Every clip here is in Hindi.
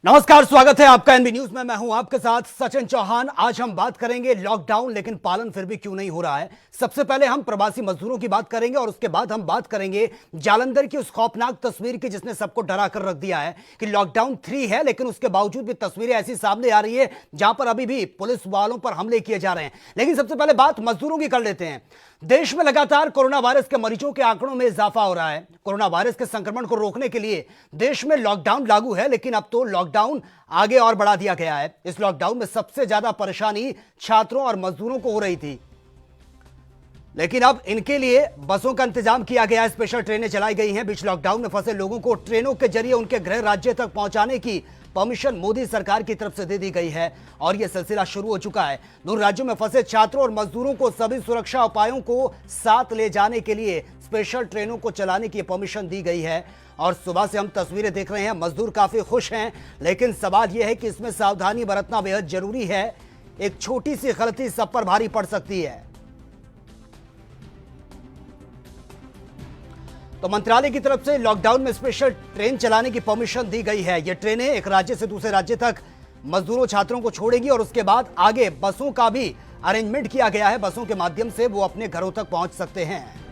नमस्कार, स्वागत है आपका एनबी न्यूज में। मैं हूं आपके साथ सचिन चौहान। आज हम बात करेंगे लॉकडाउन, लेकिन पालन फिर भी क्यों नहीं हो रहा है। सबसे पहले हम प्रवासी मजदूरों की बात करेंगे और उसके बाद हम बात करेंगे जालंधर की उस खौफनाक तस्वीर की जिसने सबको डरा कर रख दिया है कि लॉकडाउन 3 है, लेकिन उसके बावजूद भी तस्वीरें ऐसी सामने आ रही है जहां पर अभी भी पुलिस वालों पर हमले किए जा रहे हैं। लेकिन सबसे पहले बात मजदूरों की कर लेते हैं। देश में लगातार कोरोना वायरस के मरीजों के आंकड़ों में इजाफा हो रहा है। कोरोना वायरस के संक्रमण को रोकने के लिए देश में लॉकडाउन लागू है, लेकिन अब तो लॉकडाउन आगे और बढ़ा दिया गया है। इस लॉकडाउन में सबसे ज्यादा परेशानी छात्रों और मजदूरों को हो रही थी, लेकिन अब इनके लिए बसों का इंतजाम किया गया है। स्पेशल ट्रेनें चलाई गई हैं। बीच लॉकडाउन में फंसे लोगों को ट्रेनों के जरिए उनके गृह राज्य तक पहुंचाने की परमिशन मोदी सरकार की तरफ से दे दी गई है और यह सिलसिला शुरू हो चुका है। दूर राज्यों में फंसे छात्रों और मजदूरों को सभी सुरक्षा उपायों को साथ ले जाने के लिए स्पेशल ट्रेनों को चलाने की परमिशन दी गई है। और सुबह से हम तस्वीरें देख रहे हैं, मजदूर काफी खुश हैं, लेकिन सवाल यह है कि इसमें सावधानी बरतना बेहद जरूरी है। एक छोटी सी गलती सब पर भारी पड़ सकती है। तो मंत्रालय की तरफ से लॉकडाउन में स्पेशल ट्रेन चलाने की परमिशन दी गई है। ये ट्रेनें एक राज्य से दूसरे राज्य तक मजदूरों छात्रों को छोड़ेगी और उसके बाद आगे बसों का भी अरेंजमेंट किया गया है। बसों के माध्यम से वो अपने घरों तक पहुंच सकते हैं।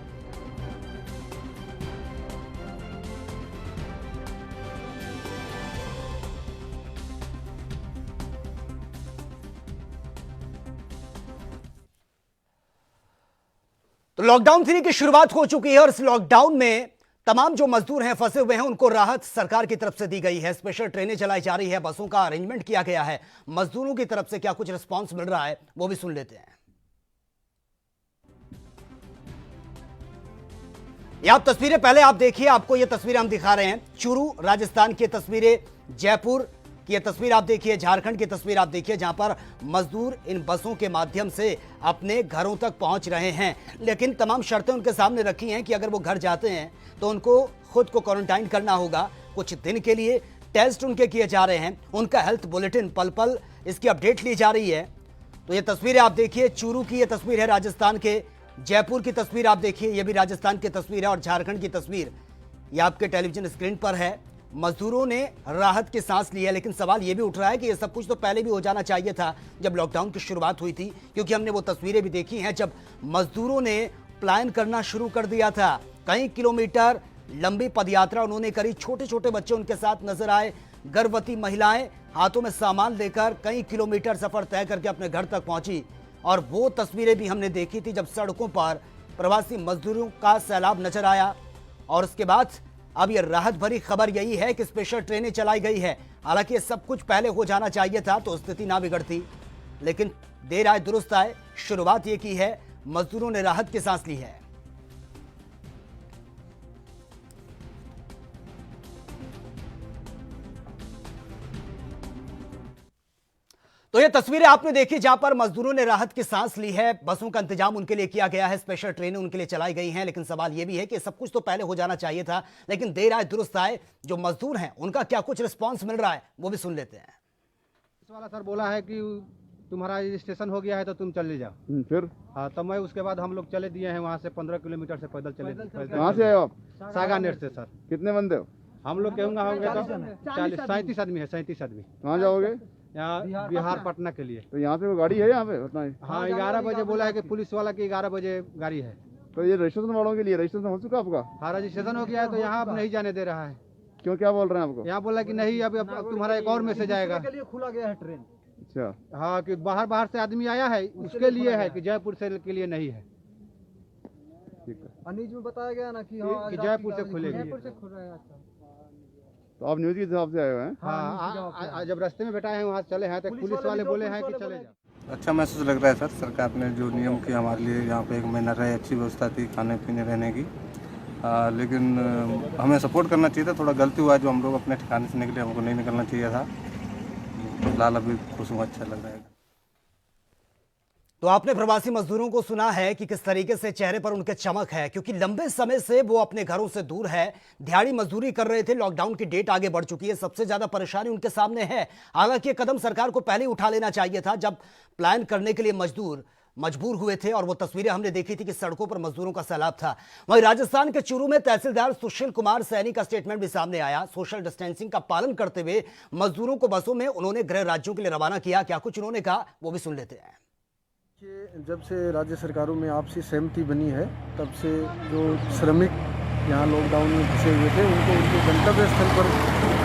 तो लॉकडाउन 3 की शुरुआत हो चुकी है और इस लॉकडाउन में तमाम जो मजदूर हैं, फंसे हुए हैं, उनको राहत सरकार की तरफ से दी गई है। स्पेशल ट्रेनें चलाई जा रही है, बसों का अरेंजमेंट किया गया है। मजदूरों की तरफ से क्या कुछ रिस्पांस मिल रहा है वो भी सुन लेते हैं। ये आप तस्वीरें पहले आप देखिए, आपको ये तस्वीरें हम दिखा रहे हैं। चूरू राजस्थान की तस्वीरें, जयपुर की ये तस्वीर आप देखिए, झारखंड की तस्वीर आप देखिए, जहां पर मजदूर इन बसों के माध्यम से अपने घरों तक पहुंच रहे हैं। लेकिन तमाम शर्तें उनके सामने रखी हैं कि अगर वो घर जाते हैं तो उनको खुद को क्वारंटाइन करना होगा। कुछ दिन के लिए टेस्ट उनके किए जा रहे हैं। उनका हेल्थ बुलेटिन पल पल इसकी अपडेट ली जा रही है। तो ये तस्वीरें आप देखिए, चूरू की ये तस्वीर है राजस्थान के, जयपुर की तस्वीर आप देखिए, ये भी राजस्थान की तस्वीर है, और झारखंड की तस्वीर ये आपके टेलीविजन स्क्रीन पर है। मजदूरों ने राहत की सांस ली है, लेकिन सवाल यह भी उठ रहा है कि यह सब कुछ तो पहले भी हो जाना चाहिए था जब लॉकडाउन की शुरुआत हुई थी, क्योंकि हमने वो तस्वीरें भी देखी हैं जब मजदूरों ने प्लान करना शुरू कर दिया था। कई किलोमीटर लंबी पदयात्रा उन्होंने करी। छोटे छोटे बच्चे उनके साथ नजर आए, गर्भवती महिलाएं हाथों में सामान लेकर कई किलोमीटर सफर तय करके अपने घर तक पहुंची। और वो तस्वीरें भी हमने देखी थी जब सड़कों पर प्रवासी मजदूरों का सैलाब नजर आया। और उसके बाद अब यह राहत भरी खबर यही है कि स्पेशल ट्रेनें चलाई गई है। हालांकि सब कुछ पहले हो जाना चाहिए था तो स्थिति ना बिगड़ती, लेकिन देर आए दुरुस्त आए। शुरुआत ये की है, मजदूरों ने राहत की सांस ली है। तो ये तस्वीरें आपने देखी जहां पर मजदूरों ने राहत की सांस ली है। बसों का इंतजाम उनके लिए किया गया है, स्पेशल ट्रेनें उनके लिए चलाई गई हैं। लेकिन सवाल यह भी है कि सब कुछ तो पहले हो जाना चाहिए था, लेकिन देर आए दुरुस्त आए। जो मजदूर हैं उनका क्या कुछ रिस्पांस मिल रहा है वो भी सुन लेते हैं। पुलिस वाला सर बोला है कि तुम्हारा रजिस्ट्रेशन हो गया है तो तुम चले जाओ। फिर हाँ, तो मैं उसके बाद हम लोग चले दिए हैं वहाँ से 15 किलोमीटर से पैदल चले। कहाँ से आए हो आप? सागानेर से सर। कितने बंदे हो? हम लोग कहूँगा होंगे तो 37 आदमी है, 37 आदमी। कहाँ जाओगे? यहाँ बिहार पटना के लिए। तो यहाँ से वो गाड़ी है यहाँ पे उतना ही? हाँ, 11 बजे बोला है कि पुलिस वाला की 11 बजे गाड़ी है। तो ये रजिस्ट्रेशन वालों के लिए रजिस्ट्रेशन हो चुका आपका? हाँ, रजिस्ट्रेशन हो गया है, तो यहाँ अब नहीं जाने दे रहा है। क्यों, क्या बोल रहे हैं आपको? यहाँ बोला कि नहीं, अब तुम्हारा एक और मैसेज आएगा। खुला गया है ट्रेन। अच्छा, हाँ, कि बाहर से आदमी आया है उसके लिए है, कि जयपुर से के लिए नहीं है। ठीक है। न्यूज में बताया गया ना कि हाँ, कि जयपुर से खुलेगी। जयपुर से खुल रहा है। अच्छा, तो आप न्यूज के हिसाब से आए हुए हैं? हाँ, जब रास्ते में बैठा है वहाँ चले हैं तो पुलिस वाले बोले हैं कि चले जाओ। अच्छा महसूस लग रहा है सर। सरकार ने जो नियम किया हमारे लिए, यहाँ पे 1 महीना रहे, अच्छी व्यवस्था थी खाने पीने रहने की। लेकिन हमें सपोर्ट करना चाहिए था। थोड़ा गलती हुआ जो हम लोग अपने ठिकाने से निकले, हमको नहीं निकलना चाहिए था। फिलहाल अभी खुश हूँ, अच्छा लग रहा है। तो आपने प्रवासी मजदूरों को सुना है कि किस तरीके से चेहरे पर उनके चमक है, क्योंकि लंबे समय से वो अपने घरों से दूर है, दिहाड़ी मजदूरी कर रहे थे। लॉकडाउन की डेट आगे बढ़ चुकी है, सबसे ज्यादा परेशानी उनके सामने है। हालांकि ये कदम सरकार को पहले उठा लेना चाहिए था जब प्लान करने के लिए मजदूर मजबूर हुए थे और वो तस्वीरें हमने देखी थी कि सड़कों पर मजदूरों का सैलाब था। वहीं राजस्थान के चूरू में तहसीलदार सुशील कुमार सैनी का स्टेटमेंट भी सामने आया। सोशल डिस्टेंसिंग का पालन करते हुए मजदूरों को बसों में उन्होंने गृह राज्यों के लिए रवाना किया। क्या कुछ उन्होंने कहा वो भी सुन लेते हैं। जब से राज्य सरकारों में आपसी सहमति बनी है तब से जो श्रमिक यहाँ लॉकडाउन में फंसे हुए थे उनको उनके गंतव्य स्थल पर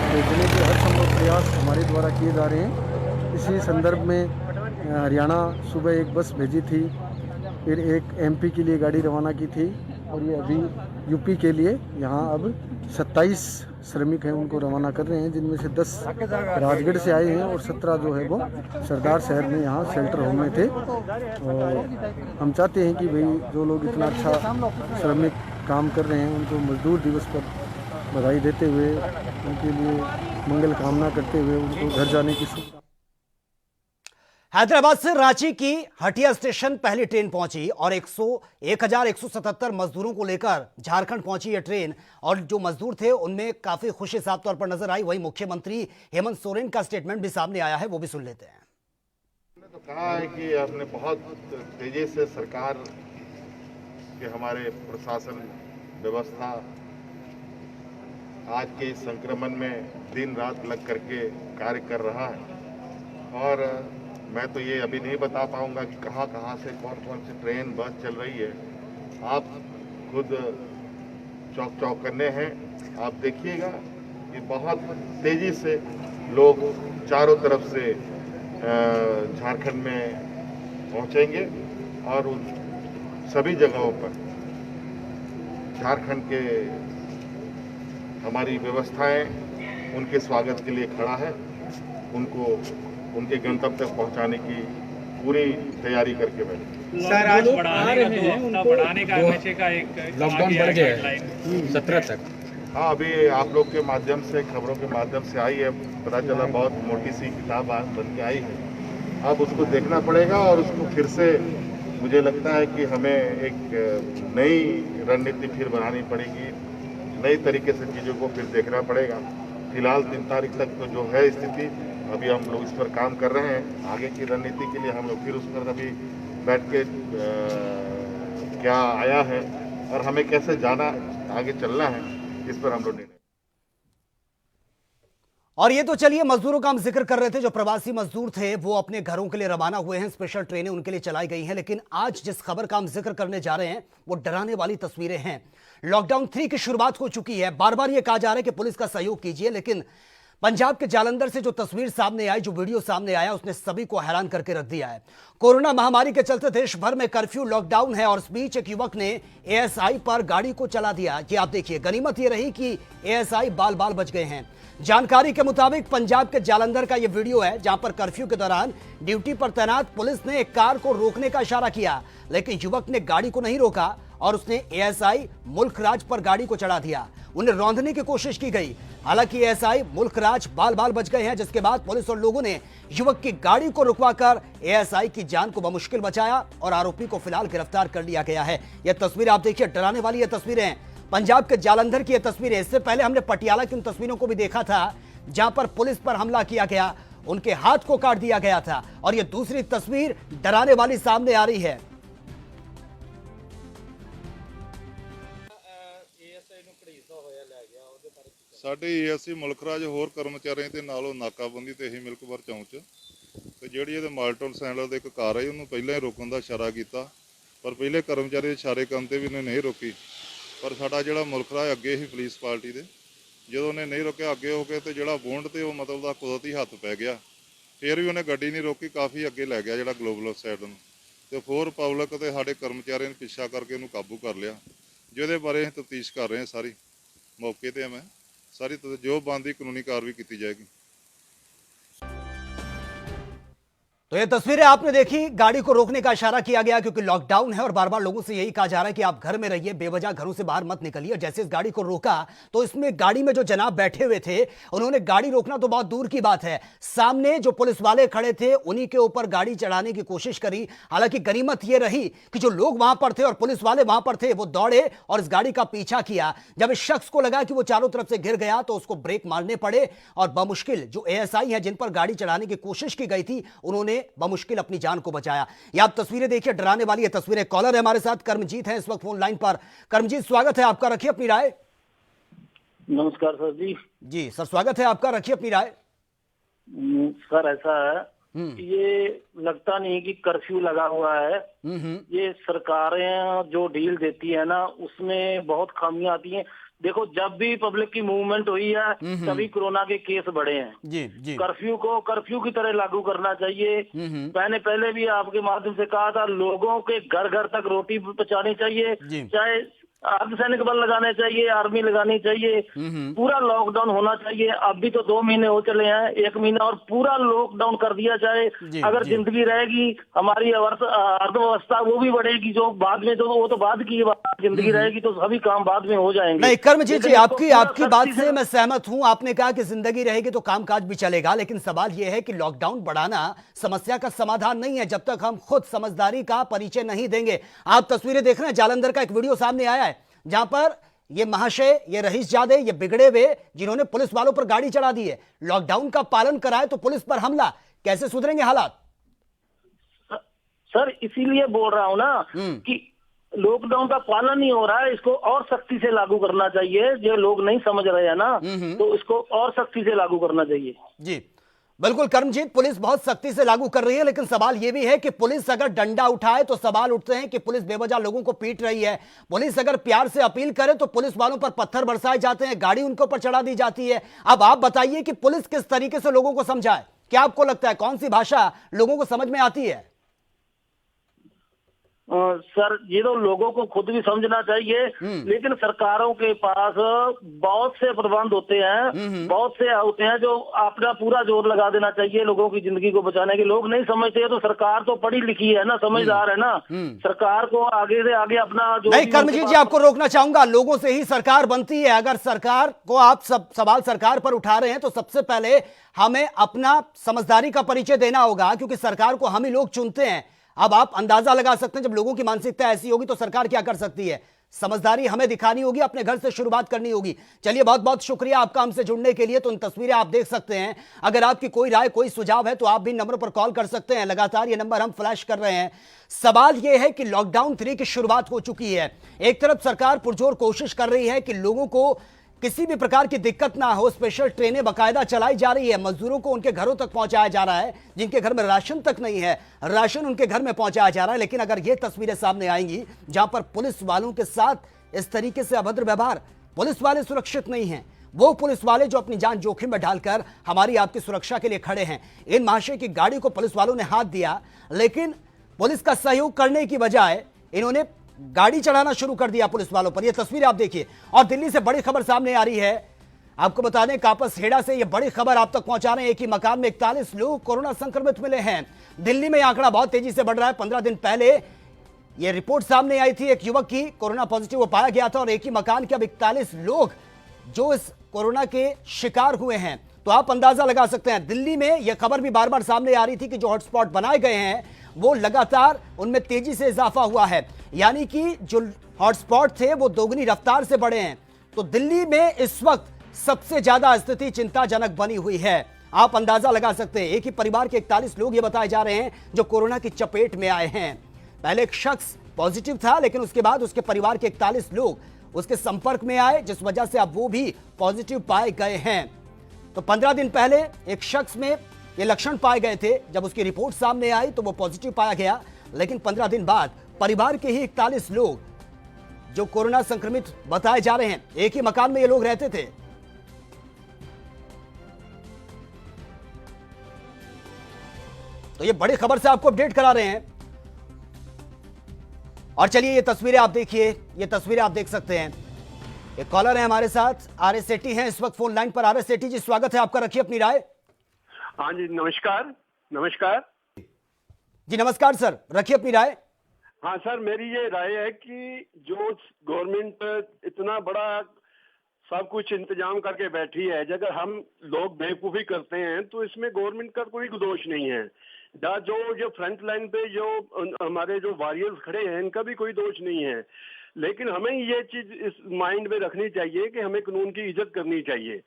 भेजने के हर संभव प्रयास हमारे द्वारा किए जा रहे हैं। इसी संदर्भ में हरियाणा सुबह एक बस भेजी थी, फिर एक एमपी के लिए गाड़ी रवाना की थी और ये अभी यूपी के लिए यहाँ अब 27 श्रमिक हैं उनको रवाना कर रहे हैं, जिनमें से 10 राजगढ़ से आए हैं और 17 जो है वो सरदार शहर में यहाँ शेल्टर होम में थे। और हम चाहते हैं कि भाई जो लोग इतना अच्छा श्रमिक काम कर रहे हैं उनको मजदूर दिवस पर बधाई देते हुए उनके लिए मंगल कामना करते हुए उनको घर जाने की शुभकामना। हैदराबाद से रांची की हटिया स्टेशन पहली ट्रेन पहुंची और 1177 मजदूरों को लेकर झारखंड पहुंची यह ट्रेन और जो मजदूर थे उनमें काफी खुशी साफ तौर पर नजर आई। वहीं मुख्यमंत्री हेमंत सोरेन का स्टेटमेंट भी सामने आया है, वो भी सुन लेते हैं। तो कहा है कि आपने बहुत तेजी से सरकार के हमारे प्रशासन व्यवस्था आज के इस संक्रमण में दिन रात लग करके कार्य कर रहा है और मैं तो ये अभी नहीं बता पाऊंगा कि कहाँ कहाँ से कौन कौन सी ट्रेन बस चल रही है। आप खुद चौक चौक करने हैं, आप देखिएगा कि बहुत तेजी से लोग चारों तरफ से झारखंड में पहुंचेंगे और उन सभी जगहों पर झारखंड के हमारी व्यवस्थाएं उनके स्वागत के लिए खड़ा है, उनको उनके गंतव्य तक पहुंचाने की पूरी तैयारी करके बैठे। सर आज बढ़ाने का नशे का एक लॉकडाउन बढ़ गया है 17 तक। हाँ, अभी आप लोग के माध्यम से खबरों के माध्यम से आई है, पता चला बहुत मोटी सी किताब आज बन के आई है। अब उसको देखना पड़ेगा और उसको फिर से मुझे लगता है कि हमें एक नई रणनीति फिर बनानी पड़ेगी, नई तरीके से चीज़ों को फिर देखना पड़ेगा। फिलहाल 3 तारीख तक तो जो है स्थिति, अभी हम लोग इस पर काम कर रहे हैं। आगे की रणनीति के लिए हम लोग फिर उस पर अभी बैठ के क्या आया है और हमें कैसे जाना आगे चलना है, इस पर हम लोग निर्णय। और ये तो चलिए मजदूरों का हम जिक्र कर रहे थे, जो प्रवासी मजदूर थे वो अपने घरों के लिए रवाना हुए हैं, स्पेशल ट्रेनें उनके लिए चलाई गई हैं। लेकिन आज जिस खबर का हम जिक्र करने जा रहे हैं वो डराने वाली तस्वीरें हैं। लॉकडाउन 3 की शुरुआत हो चुकी है, बार बार ये कहा जा रहा है कि पुलिस का सहयोग कीजिए, लेकिन पंजाब के जालंधर से जो तस्वीर सामने आई, जो वीडियो सामने आया, उसने सभी को हैरान करके रख दिया है। कोरोना महामारी के चलते देश भर में कर्फ्यू लॉकडाउन है और इस बीच एक युवक ने एएसआई पर गाड़ी को चला दिया। ये आप देखिए, गनीमत ये रही कि एएसआई बाल बाल बच गए हैं। जानकारी के मुताबिक पंजाब के जालंधर का यह वीडियो है, जहां पर कर्फ्यू के दौरान ड्यूटी पर तैनात पुलिस ने एक कार को रोकने का इशारा किया, लेकिन युवक ने गाड़ी को नहीं रोका और उसने एएसआई मुल्कराज पर गाड़ी को चढ़ा दिया। उन्हें रौंदने की कोशिश की गई, हालांकि एएसआई मुल्कराज बाल बाल बच गए हैं, जिसके बाद पुलिस और लोगों ने युवक की गाड़ी को रुकवाकर एएसआई की जान को बमुश्किल बचाया और आरोपी को फिलहाल गिरफ्तार कर लिया गया है। यह तस्वीर आप देखिए, डराने वाली यह तस्वीरें हैं पंजाब के जालंधर की। यह तस्वीरें, इससे पहले हमने पटियाला की उन तस्वीरों को भी देखा था जहां पर पुलिस पर हमला किया गया, उनके हाथ को काट दिया गया था। और यह दूसरी तस्वीर डराने वाली सामने आ रही है। ਸਾਡੇ ਏਐਸਆਈ ਮੁਲਕਰਾਜ ਹੋਰ ਕਰਮਚਾਰੀਆਂ ਦੇ ਨਾਲੋਂ ਨਾਕਾਬੰਦੀ ਤੇ ਹੀ ਮਿਲਕਵਰ ਚੌਂਕ 'ਚ ਤੇ ਜਿਹੜੀ ਇਹਦੇ ਮਾਲਟਨ ਸੈਂਡਲ ਦੇ ਇੱਕ ਕਾਰ ਆਈ ਉਹਨੂੰ ਪਹਿਲਾਂ ਹੀ ਰੋਕਣ ਦਾ ਇਸ਼ਾਰਾ ਕੀਤਾ, ਪਰ ਪਹਿਲੇ ਕਰਮਚਾਰੀ ਦੇ ਇਸ਼ਾਰੇ ਕਰਨ ਤੇ ਵੀ ਉਹਨੇ ਨਹੀਂ ਰੋਕੀ। ਪਰ ਸਾਡਾ ਜਿਹੜਾ ਮੁਲਕਰਾਜ ਅੱਗੇ ਹੀ ਪੁਲਿਸ ਪਾਰਟੀ ਦੇ, ਜਦੋਂ ਉਹਨੇ ਨਹੀਂ ਰੋਕਿਆ ਅੱਗੇ ਹੋ ਕੇ ਤੇ ਜਿਹੜਾ ਬੋਂਡ ਤੇ ਉਹ ਮਤਲਬ ਦਾ ਕੁਦਰਤੀ ਹੱਥ ਪੈ ਗਿਆ, ਫਿਰ ਵੀ ਉਹਨੇ ਗੱਡੀ ਨਹੀਂ ਰੋਕੀ, ਕਾਫੀ ਅੱਗੇ ਲੈ ਗਿਆ ਜਿਹੜਾ ਗਲੋਬਲ ਸਾਈਡ ਨੂੰ, ਤੇ ਹੋਰ ਪਬਲਿਕ ਤੇ ਸਾਡੇ ਕਰਮਚਾਰੀਆਂ ਨੇ ਪਿੱਛਾ ਕਰਕੇ ਉਹਨੂੰ ਕਾਬੂ ਕਰ ਲਿਆ, ਜਿਹਦੇ ਬਾਰੇ ਅਸੀਂ ਤਫਤੀਸ਼ ਕਰ ਰਹੇ ਹਾਂ। ਸਾਰੀ ਮੌਕੇ ਤੇ ਮੈਂ सारी जो बनती कानूनी कार्रवाई की जाएगी। तो ये तस्वीरें आपने देखी, गाड़ी को रोकने का इशारा किया गया क्योंकि लॉकडाउन है और बार बार लोगों से यही कहा जा रहा है कि आप घर में रहिए, बेवजह घरों से बाहर मत निकलिए। जैसे इस गाड़ी को रोका तो इसमें गाड़ी में जो जनाब बैठे हुए थे उन्होंने गाड़ी रोकना तो बहुत दूर की बात है, सामने जो पुलिस वाले खड़े थे उन्हीं के ऊपर गाड़ी चढ़ाने की कोशिश करी। हालांकि गनीमत यह रही कि जो लोग वहां पर थे और पुलिस वाले वहां पर थे वो दौड़े और इस गाड़ी का पीछा किया। जब इस शख्स को लगा कि वो चारों तरफ से गिर गया तो उसको ब्रेक मारने पड़े और बमुश्किल जो एएसआई हैं जिन पर गाड़ी चढ़ाने की कोशिश की गई थी उन्होंने बमुश्किल अपनी जान को बचाया। ये आप तस्वीरें देखिए, डराने वाली ये तस्वीरें। कॉलर है हमारे साथ, कर्मजीत है इस वक्त फोन लाइन पर। कर्मजीत, स्वागत है आपका, रखिए अपनी राय। नमस्कार सर जी। जी सर, स्वागत है आपका, रखिए अपनी राय। सर ऐसा है, ये लगता नहीं कि कर्फ्यू लगा हुआ है। ये सरकारें जो डील देती है ना, उसमें बहुत खामियां आती हैं। देखो, जब भी पब्लिक की मूवमेंट हुई है तभी कोरोना के केस बढ़े हैं। जी। कर्फ्यू को कर्फ्यू की तरह लागू करना चाहिए। मैंने पहले भी आपके माध्यम से कहा था, लोगों के घर घर तक रोटी पहुंचानी चाहिए, चाहे अर्धसैनिक बल लगाने चाहिए, आर्मी लगानी चाहिए, पूरा लॉकडाउन होना चाहिए। अब भी तो 2 महीने हो चले हैं, 1 महीना और पूरा लॉकडाउन कर दिया जाए। अगर जिंदगी रहेगी, हमारी अर्थव्यवस्था वो भी बढ़ेगी, जो बाद में तो वो तो बाद की बात, जिंदगी रहेगी तो सभी काम बाद में हो जाएंगे। नहीं कर्मजीत जी, आपकी बात से मैं सहमत हूं। आपने कहा कि जिंदगी रहेगी तो कामकाज भी चलेगा, लेकिन सवाल यह है कि लॉकडाउन बढ़ाना समस्या का समाधान नहीं है जब तक हम खुद समझदारी का परिचय नहीं देंगे। आप तस्वीरें देख रहे हैं, जालंधर का एक वीडियो सामने आया है जहां पर ये महाशय, ये रईसजादे, ये बिगड़े हुए जिन्होंने पुलिस वालों पर गाड़ी चढ़ा दी है, लॉकडाउन का पालन कराए तो पुलिस पर हमला, कैसे सुधरेंगे हालात? सर इसीलिए बोल रहा हूं ना कि लॉकडाउन का पालन नहीं हो रहा है, इसको और सख्ती से लागू करना चाहिए। जो लोग नहीं समझ रहे हैं ना, तो इसको और सख्ती से लागू करना चाहिए। जी बिल्कुल कर्मजीत, पुलिस बहुत सख्ती से लागू कर रही है, लेकिन सवाल यह भी है कि पुलिस अगर डंडा उठाए तो सवाल उठते हैं कि पुलिस बेवजह लोगों को पीट रही है। पुलिस अगर प्यार से अपील करे तो पुलिस वालों पर पत्थर बरसाए जाते हैं, गाड़ी उनके ऊपर चढ़ा दी जाती है। अब आप बताइए कि पुलिस किस तरीके से लोगों को समझाए? क्या आपको लगता है कौन सी भाषा लोगों को समझ में आती है? सर ये तो लोगों को खुद भी समझना चाहिए, लेकिन सरकारों के पास बहुत से प्रबंध होते हैं, बहुत से होते हैं जो अपना पूरा जोर लगा देना चाहिए लोगों की जिंदगी को बचाने के। लोग नहीं समझते हैं, तो सरकार तो पढ़ी लिखी है ना, समझदार है ना, सरकार को आगे से आगे अपना जो नहीं कर्मजीत जी, आपको रोकना चाहूंगा, लोगों से ही सरकार बनती है। अगर सरकार को आप सब सवाल सरकार पर उठा रहे हैं तो सबसे पहले हमें अपना समझदारी का परिचय देना होगा, क्योंकि सरकार को हम ही लोग चुनते हैं। अब आप अंदाजा लगा सकते हैं, जब लोगों की मानसिकता ऐसी होगी तो सरकार क्या कर सकती है। समझदारी हमें दिखानी होगी, अपने घर से शुरुआत करनी होगी। चलिए, बहुत बहुत शुक्रिया आपका हमसे जुड़ने के लिए। तो उन तस्वीरें आप देख सकते हैं। अगर आपकी कोई राय, कोई सुझाव है तो आप भी नंबरों पर कॉल कर सकते हैं, लगातार ये नंबर हम फ्लैश कर रहे हैं। सवाल यह है कि लॉकडाउन 3 की शुरुआत हो चुकी है। एक तरफ सरकार पुरजोर कोशिश कर रही है कि लोगों को किसी भी प्रकार की दिक्कत ना हो, स्पेशल ट्रेनें बाकायदा चलाई जा रही है, मजदूरों को उनके घरों तक पहुंचाया जा रहा है, जिनके घर में राशन तक नहीं है राशन उनके घर में पहुंचाया जा रहा है। लेकिन अगर ये तस्वीरें सामने आएंगी जहां पर पुलिस वालों के साथ इस तरीके से अभद्र व्यवहार, पुलिस वाले सुरक्षित नहीं हैं, वो पुलिस वाले जो अपनी जान जोखिम में डालकर हमारी आपकी सुरक्षा के लिए खड़े हैं। इन महाशय की गाड़ी को पुलिस वालों ने हाथ दिया, लेकिन पुलिस का सहयोग करने की बजाय इन्होंने गाड़ी चढ़ाना शुरू कर दिया पुलिस वालों पर। यह तस्वीर आप देखिए। और दिल्ली से बड़ी खबर सामने आ रही है, आपको बता दें, कापस हेड़ा से यह बड़ी खबर आप तक पहुंचा रहे हैं। एक ही मकान में 41 लोग कोरोना संक्रमित मिले हैं। दिल्ली में यह आंकड़ा बहुत तेजी से बढ़ रहा है। 15 दिन पहले यह रिपोर्ट सामने आई थी, एक युवक की कोरोना पॉजिटिव पाया गया था, और एक ही मकान के अब 41 लोग जो इस कोरोना के शिकार हुए हैं। तो आप अंदाजा लगा सकते हैं, दिल्ली में यह खबर भी बार बार सामने आ रही थी कि जो हॉटस्पॉट बनाए गए हैं वो लगातार उनमें तेजी से इजाफा हुआ है, यानी कि जो हॉटस्पॉट थे वो दोगुनी रफ्तार से बढ़े हैं। तो दिल्ली में इस वक्त सबसे ज्यादा स्थिति चिंताजनक बनी हुई है। आप अंदाजा लगा सकते हैं, एक ही परिवार के 41 लोग ये बताए जा रहे हैं जो कोरोना की चपेट में आए हैं। पहले एक शख्स पॉजिटिव था, लेकिन उसके बाद उसके परिवार के 41 लोग उसके संपर्क में आए, जिस वजह से अब वो भी पॉजिटिव पाए गए हैं। तो 15 दिन पहले एक शख्स में ये लक्षण पाए गए थे, जब उसकी रिपोर्ट सामने आई तो वो पॉजिटिव पाया गया, लेकिन 15 दिन बाद परिवार के ही 41 लोग जो कोरोना संक्रमित बताए जा रहे हैं, एक ही मकान में ये लोग रहते थे। तो ये बड़ी खबर से आपको अपडेट करा रहे हैं। और चलिए, ये तस्वीरें आप देखिए, ये तस्वीरें आप देख सकते हैं। एक कॉलर है हमारे साथ, आर.एस. सेठी हैं इस वक्त फोन लाइन पर। आर.एस. सेठी जी, स्वागत है आपका, रखिए अपनी राय। हाँ जी, नमस्कार। नमस्कार जी, नमस्कार सर, रखिए अपनी राय। हाँ सर, मेरी ये राय है कि जो गवर्नमेंट इतना बड़ा सब कुछ इंतजाम करके बैठी है, अगर हम लोग बेवकूफ़ी करते हैं तो इसमें गवर्नमेंट का कोई दोष नहीं है। जो फ्रंट लाइन पे जो हमारे जो वॉरियर्स खड़े हैं, इनका भी कोई दोष नहीं है। लेकिन हमें ये चीज इस माइंड में रखनी चाहिए कि हमें कानून की इज्जत करनी चाहिए।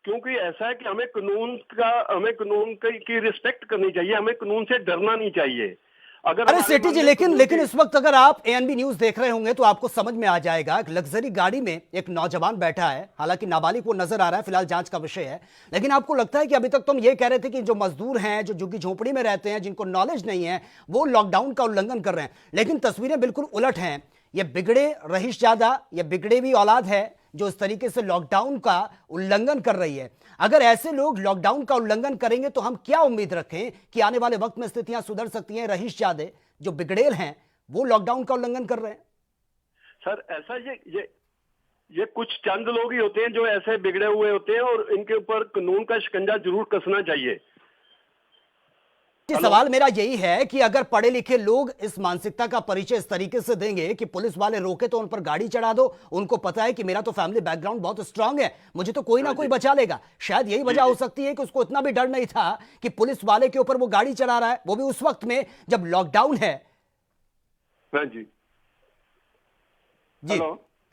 क्योंकि ऐसा है कि हमें कानून की रिस्पेक्ट करनी चाहिए, हमें कानून से डरना नहीं चाहिए। अगर अरे सेठी जी, लेकिन इस वक्त अगर आप एएनबी न्यूज देख रहे होंगे तो आपको समझ में आ जाएगा, एक लग्जरी गाड़ी में एक नौजवान बैठा है, हालांकि नाबालिग वो नजर आ रहा है, फिलहाल जांच का विषय है। लेकिन आपको लगता है कि अभी तक तो हम ये कह रहे थे कि जो मजदूर हैं, जो झुग्गी झोपड़ी में रहते हैं, जिनको नॉलेज नहीं है, वो लॉकडाउन का उल्लंघन कर रहे हैं। लेकिन तस्वीरें बिल्कुल उलट हैं। ये बिगड़े रहीशजादा, ये बिगड़े भी औलाद है जो इस तरीके से लॉकडाउन का उल्लंघन कर रही है। अगर ऐसे लोग लॉकडाउन का उल्लंघन करेंगे तो हम क्या उम्मीद रखें कि आने वाले वक्त में स्थितियां सुधर सकती हैं? रहीशजादे जो बिगड़ेल हैं वो लॉकडाउन का उल्लंघन कर रहे हैं। सर ऐसा ये कुछ चंद लोग ही होते हैं जो ऐसे बिगड़े हुए होते हैं, और इनके ऊपर कानून का शिकंजा जरूर कसना चाहिए। सवाल मेरा यही है कि अगर पढ़े लिखे लोग इस मानसिकता का परिचय इस तरीके से देंगे कि पुलिस वाले रोके तो उन पर गाड़ी चढ़ा दो, उनको पता है कि मेरा तो फैमिली बैकग्राउंड बहुत स्ट्रांग है, मुझे तो कोई ना कोई बचा लेगा। शायद यही वजह हो सकती है कि उसको इतना भी डर नहीं था कि पुलिस वाले के ऊपर वो गाड़ी चढ़ा रहा है, वो भी उस वक्त में जब लॉकडाउन है। जी जी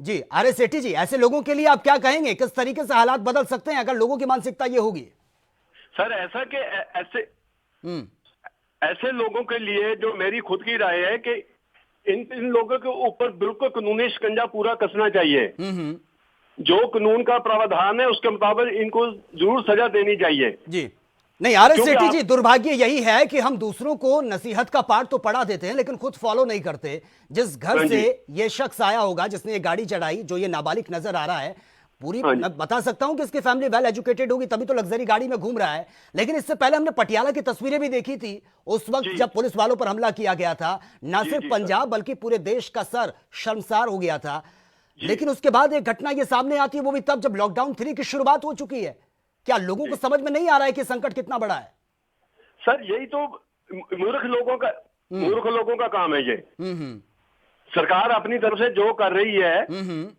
जी अरे सेठी जी, ऐसे लोगों के लिए आप क्या कहेंगे? किस तरीके से हालात बदल सकते हैं अगर लोगों की मानसिकता ये होगी? सर ऐसा कि ऐसे लोगों के लिए जो मेरी खुद की राय है कि इन लोगों के ऊपर बिल्कुल कानूनी शिकंजा पूरा कसना चाहिए। जो कानून का प्रावधान है उसके मुताबिक इनको जरूर सजा देनी चाहिए। जी नहीं आर एस सेठी जी, दुर्भाग्य यही है कि हम दूसरों को नसीहत का पाठ तो पढ़ा देते हैं लेकिन खुद फॉलो नहीं करते। जिस घर से ये शख्स आया होगा जिसने ये गाड़ी चढ़ाई, जो ये नाबालिग नजर आ रहा है, पूरी मैं बता सकता हूं कि इसकी फैमिली वेल एजुकेटेड होगी, तभी तो लग्जरी गाड़ी में घूम रहा है। लेकिन इससे पहले हमने पटियाला की तस्वीरें भी देखी थी, उस वक्त जब पुलिस वालों पर हमला किया गया था। न सिर्फ पंजाब बल्कि पूरे देश का सर शर्मसार हो गया था। लेकिन उसके बाद एक घटना ये सामने आती है, वो भी तब जब लॉकडाउन 3 की शुरुआत हो चुकी है। क्या लोगों को समझ में नहीं आ रहा है कि संकट कितना बड़ा है? सर यही तो मूर्ख लोगों का काम है ये। सरकार अपनी तरफ से जो कर रही है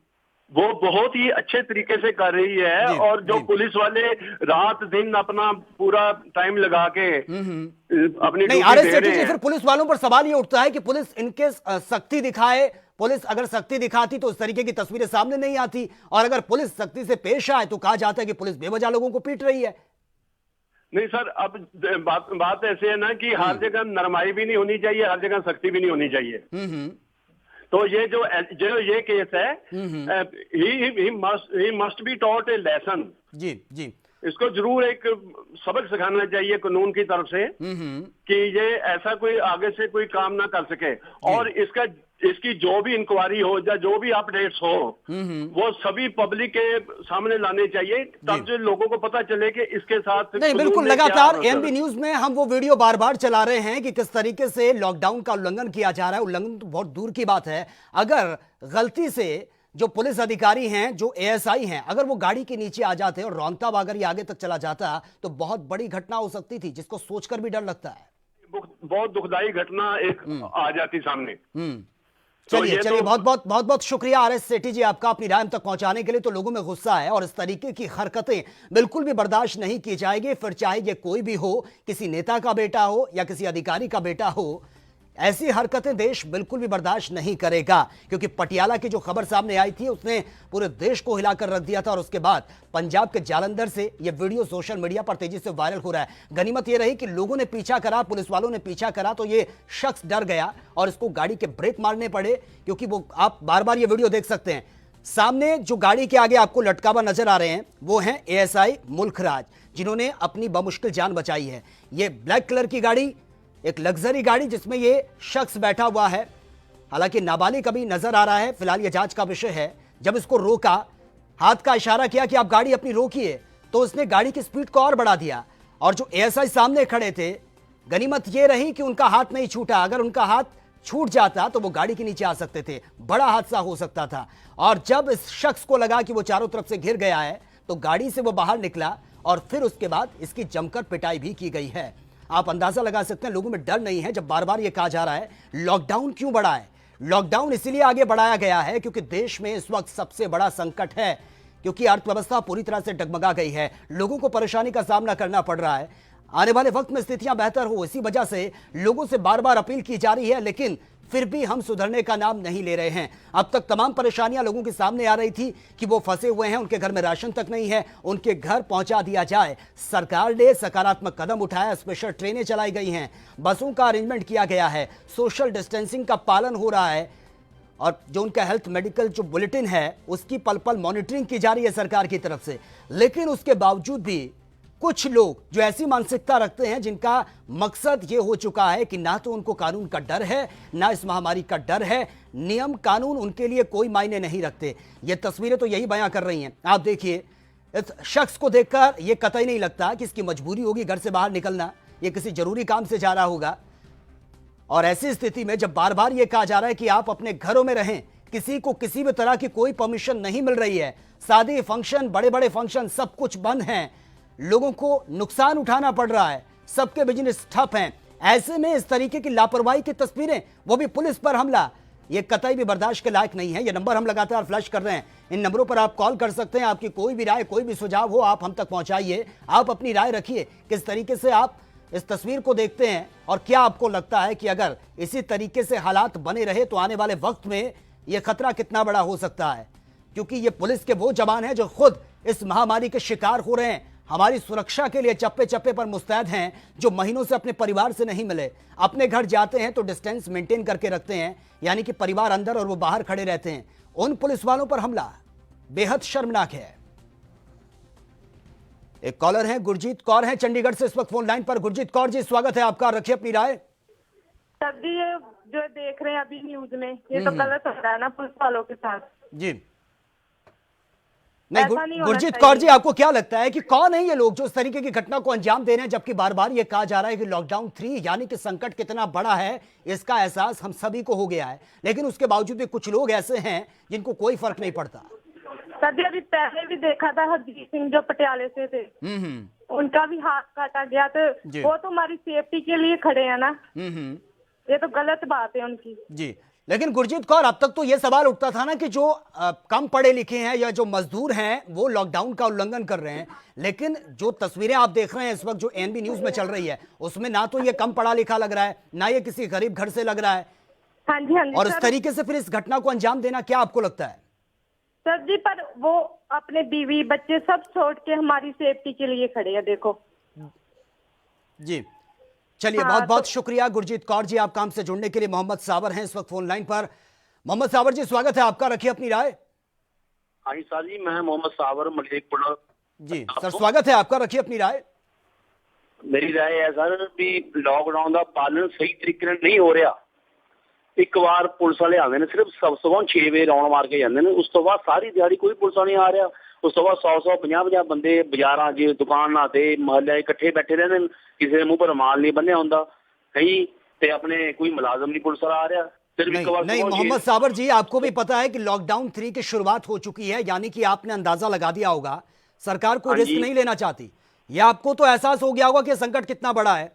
वो बहुत ही अच्छे तरीके से कर रही है, और जो पुलिस वाले रात दिन अपना पूरा टाइम लगा के अपनी नहीं आर एस सेठी जी, फिर पुलिस वालों पर सवाल ये उठता है कि पुलिस इनके सख्ती दिखाए, पुलिस अगर सख्ती दिखाती तो इस तरीके की तस्वीरें सामने नहीं आती, और अगर पुलिस सख्ती से पेश आए तो कहा जाता है कि पुलिस बेवजह लोगों को पीट रही है। नहीं सर, अब बात ऐसे है ना कि हर जगह नरमाई भी नहीं होनी चाहिए, हर जगह सख्ती भी नहीं होनी चाहिए। तो ये जो ये केस है, he must be taught a lesson. जी जी, इसको जरूर एक सबक सिखाना चाहिए कानून की तरफ से कि ये ऐसा कोई आगे से कोई काम ना कर सके, और इसकी जो भी इंक्वायरी हो या जो भी अपडेट्स हो वो सभी पब्लिक के सामने लाने चाहिए, तब जो लोगों को पता चले कि इसके साथ नहीं। बिल्कुल, लगातार एएनबी न्यूज में हम वो वीडियो बार बार चला रहे हैं कि किस तरीके से लॉकडाउन का उल्लंघन किया जा रहा है। उल्लंघन तो बहुत दूर की बात है, अगर गलती से जो पुलिस अधिकारी हैं, जो एएसआई हैं, अगर वो गाड़ी के नीचे आ जाते और रौंगता अगर ये आगे तक चला जाता तो बहुत बड़ी घटना हो सकती थी, जिसको सोचकर भी डर लगता है। बहुत दुखदाई घटना एक आ जाती सामने। चलिए बहुत बहुत शुक्रिया आर एस सेठी जी आपका, अपनी राय तक पहुंचाने के लिए। तो लोगों में गुस्सा है और इस तरीके की हरकतें बिल्कुल भी बर्दाश्त नहीं की जाएगी, फिर चाहे ये कोई भी हो, किसी नेता का बेटा हो या किसी अधिकारी का बेटा हो। ऐसी हरकतें देश बिल्कुल भी बर्दाश्त नहीं करेगा, क्योंकि पटियाला की जो खबर सामने आई थी उसने पूरे देश को हिलाकर रख दिया था, और उसके बाद पंजाब के जालंधर से यह वीडियो सोशल मीडिया पर तेजी से वायरल हो रहा है। गनीमत यह रही कि लोगों ने पीछा करा, पुलिस वालों ने पीछा करा, तो ये शख्स डर गया और इसको गाड़ी के ब्रेक मारने पड़े, क्योंकि वो आप बार बार ये वीडियो देख सकते हैं। सामने जो गाड़ी के आगे आपको लटका हुआ नजर आ रहे हैं वो हैं एएसआई मुल्खराज, जिन्होंने अपनी बमुश्किल जान बचाई है। ये ब्लैक कलर की गाड़ी, एक लग्जरी गाड़ी जिसमें ये शख्स बैठा हुआ है, हालांकि नाबालिग अभी नजर आ रहा है, फिलहाल ये जांच का विषय है। जब इसको रोका, हाथ का इशारा किया कि आप गाड़ी अपनी रोकिए, तो उसने गाड़ी की स्पीड को और बढ़ा दिया, और जो एएसआई सामने खड़े थे, गनीमत ये रही कि उनका हाथ नहीं छूटा। अगर उनका हाथ छूट जाता तो वो गाड़ी के नीचे आ सकते थे, बड़ा हादसा हो सकता था। और जब इस शख्स को लगा कि वो चारों तरफ से घिर गया है तो गाड़ी से वो बाहर निकला, और फिर उसके बाद इसकी जमकर पिटाई भी की गई है। आप अंदाजा लगा सकते हैं लोगों में डर नहीं है जब बार बार यह कहा जा रहा है लॉकडाउन क्यों बढ़ा है। लॉकडाउन इसीलिए आगे बढ़ाया गया है क्योंकि देश में इस वक्त सबसे बड़ा संकट है, क्योंकि अर्थव्यवस्था पूरी तरह से डगमगा गई है, लोगों को परेशानी का सामना करना पड़ रहा है। आने वाले वक्त में स्थितियां बेहतर हो, इसी वजह से लोगों से बार बार अपील की जा रही है, लेकिन फिर भी हम सुधरने का नाम नहीं ले रहे हैं। अब तक तमाम परेशानियां लोगों के सामने आ रही थी कि वो फंसे हुए हैं, उनके घर में राशन तक नहीं है, उनके घर पहुंचा दिया जाए। सरकार ने सकारात्मक कदम उठाया, स्पेशल ट्रेनें चलाई गई हैं, बसों का अरेंजमेंट किया गया है, सोशल डिस्टेंसिंग का पालन हो रहा है और जो उनका हेल्थ मेडिकल जो बुलेटिन है उसकी पल पल मॉनिटरिंग की जा रही है सरकार की तरफ से। लेकिन उसके बावजूद भी कुछ लोग जो ऐसी मानसिकता रखते हैं जिनका मकसद ये हो चुका है कि ना तो उनको कानून का डर है, ना इस महामारी का डर है, नियम कानून उनके लिए कोई मायने नहीं रखते। ये तस्वीरें तो यही बयां कर रही हैं। आप देखिए, इस शख्स को देखकर ये कतई नहीं लगता कि इसकी मजबूरी होगी घर से बाहर निकलना, ये किसी जरूरी काम से जा रहा होगा। और ऐसी स्थिति में जब बार बार ये कहा जा रहा है कि आप अपने घरों में रहें, किसी को किसी भी तरह की कोई परमिशन नहीं मिल रही है, शादी फंक्शन, बड़े बड़े फंक्शन सब कुछ बंद हैं, लोगों को नुकसान उठाना पड़ रहा है, सबके बिजनेस ठप हैं। ऐसे में इस तरीके की लापरवाही की तस्वीरें, वो भी पुलिस पर हमला, ये कतई भी बर्दाश्त के लायक नहीं है। ये नंबर हम लगातार फ्लैश कर रहे हैं, इन नंबरों पर आप कॉल कर सकते हैं। आपकी कोई भी राय, कोई भी सुझाव हो, आप हम तक पहुंचाइए, आप अपनी राय रखिए। किस तरीके से आप इस तस्वीर को देखते हैं और क्या आपको लगता है कि अगर इसी तरीके से हालात बने रहे तो आने वाले वक्त में यह खतरा कितना बड़ा हो सकता है? क्योंकि ये पुलिस के वो जवान हैं जो खुद इस महामारी के शिकार हो रहे हैं, हमारी सुरक्षा के लिए चप्पे चप्पे पर मुस्तैद हैं, जो महीनों से अपने परिवार से नहीं मिले, अपने घर जाते हैं तो डिस्टेंस मेंटेन करके रखते हैं, यानी कि परिवार अंदर और वो बाहर खड़े रहते हैं। उन पुलिस वालों पर हमला बेहद शर्मनाक है। एक कॉलर है, गुरजीत कौर है चंडीगढ़ से इस वक्त फोन लाइन पर। गुरजीत कौर जी, स्वागत है आपका, रखिए अपनी राय। सर जी, ये जो देख रहे हैं अभी न्यूज में, ये तो गलत हो रहा है ना पुलिस वालों के साथ जी। नहीं गुरजीत कौर जी, आपको क्या लगता है कि कौन है ये लोग जो इस तरीके की घटना को अंजाम दे रहे हैं, जबकि बार बार ये कहा जा रहा है कि लॉकडाउन 3 यानी कि संकट कितना बड़ा है इसका एहसास हम सभी को हो गया है, लेकिन उसके बावजूद भी कुछ लोग ऐसे हैं जिनको कोई फर्क नहीं पड़ता। सर जी, अभी पहले भी देखा था हरजीत सिंह जो पटियाले से थे, उनका भी हाथ काटा गया, तो वो तो हमारी सेफ्टी के लिए खड़े हैं ना। ये तो गलत बात है उनकी जी। लेकिन गुरजीत कौर, अब तक तो ये सवाल उठता था ना कि जो कम पढ़े लिखे हैं या जो मजदूर हैं वो लॉकडाउन का उल्लंघन कर रहे हैं, लेकिन जो तस्वीरें आप देख रहे हैं इस वक्त जो एनबी न्यूज में चल रही है उसमें ना तो ये कम पढ़ा लिखा लग रहा है, ना ये किसी गरीब घर से लग रहा है। हाँ जी, हाँ जी। और इस तरीके से फिर इस घटना को अंजाम देना, क्या आपको लगता है? सर जी, पर वो अपने बीवी बच्चे सब छोड़ के हमारी सेफ्टी के लिए खड़े हैं, देखो जी। चलिए, बहुत बहुत शुक्रिया गुरजीत कौर जी, आपका हमसे जुड़ने के लिए। मोहम्मद सावर हैं इस वक्त फोन लाइन पर। मोहम्मद सावर जी, स्वागत है आपका, रखिए अपनी राय। हाँ सर जी, मैं मोहम्मद सावर मलिकपुर जी सर, स्वागत है आपका, रखिए अपनी राय। मेरी राय है सर भी लॉकडाउन का पालन सही तरीके ਨਾਲ नहीं हो रहा। एक बार पुलिस वाले आते हैं, सिर्फ सुबह 6 बजे राउंड मार के जाते हैं, उस तो बाद सारी दिहाड़ी कोई पुलिस नहीं आ रहा। उस तो बाद 100-150 बंदे बाजारां 'ਚ दुकानां ते महल्ले इकट्ठे बैठे रहते हैं, किसी के मुंह पर रुमाल नहीं बन्निया होंदा कहीं, ते अपने कोई मुलाजम नहीं पुलिस वाला आ रहा। नहीं मोहम्मद साबर जी, आपको भी पता है कि लॉकडाउन 3 की शुरुआत हो चुकी है, यानी कि आपने अंदाजा लगा दिया होगा सरकार को रिस्क नहीं लेना चाहती। ये आपको तो एहसास हो गया होगा कि संकट कितना बड़ा है,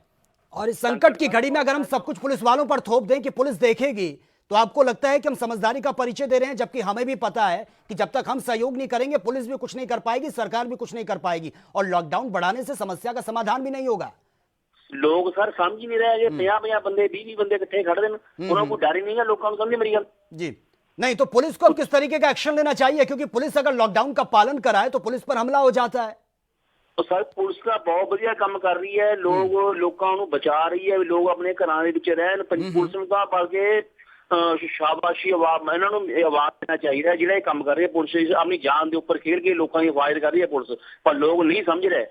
और इस संकट की घड़ी में अगर हम सब कुछ पुलिस वालों पर थोप दें कि पुलिस देखेगी, तो आपको लगता है कि हम समझदारी का परिचय दे रहे हैं, जबकि हमें भी पता है कि जब तक हम सहयोग नहीं करेंगे पुलिस भी कुछ नहीं कर पाएगी, सरकार भी कुछ नहीं कर पाएगी, और लॉकडाउन बढ़ाने से समस्या का समाधान भी नहीं होगा। लोग सर समझ ही नहीं रहे, 50-50 बंदे 20 बंदे इकट्ठे खड़े हैं, उन्होंने कोई डर ही नहीं है, लोगों को समझ मेरी गल जी। नहीं तो पुलिस को अब किस तरीके का एक्शन लेना चाहिए, क्योंकि पुलिस अगर लॉकडाउन का पालन कराए तो पुलिस पर हमला हो जाता है। तो सर पुलिस का बहुत बढ़िया काम कर रही है, लोगों को बचा रही है, लोग अपने घरों ਦੇ ਵਿੱਚ ਰਹਿਣ। पुलिस ਨੂੰ ਤਾਂ ਬਲਕਿ शाबाशी आवाम इन्होंने आवाज देना चाहिए, ਜਿਹੜਾ ਇਹ ਕੰਮ ਕਰ ਰਹੀ है पुलिस अपनी जान के उपर खेल के लोगों की हिफाजत कर रही है पुलिस, पर लोग नहीं समझ रहे।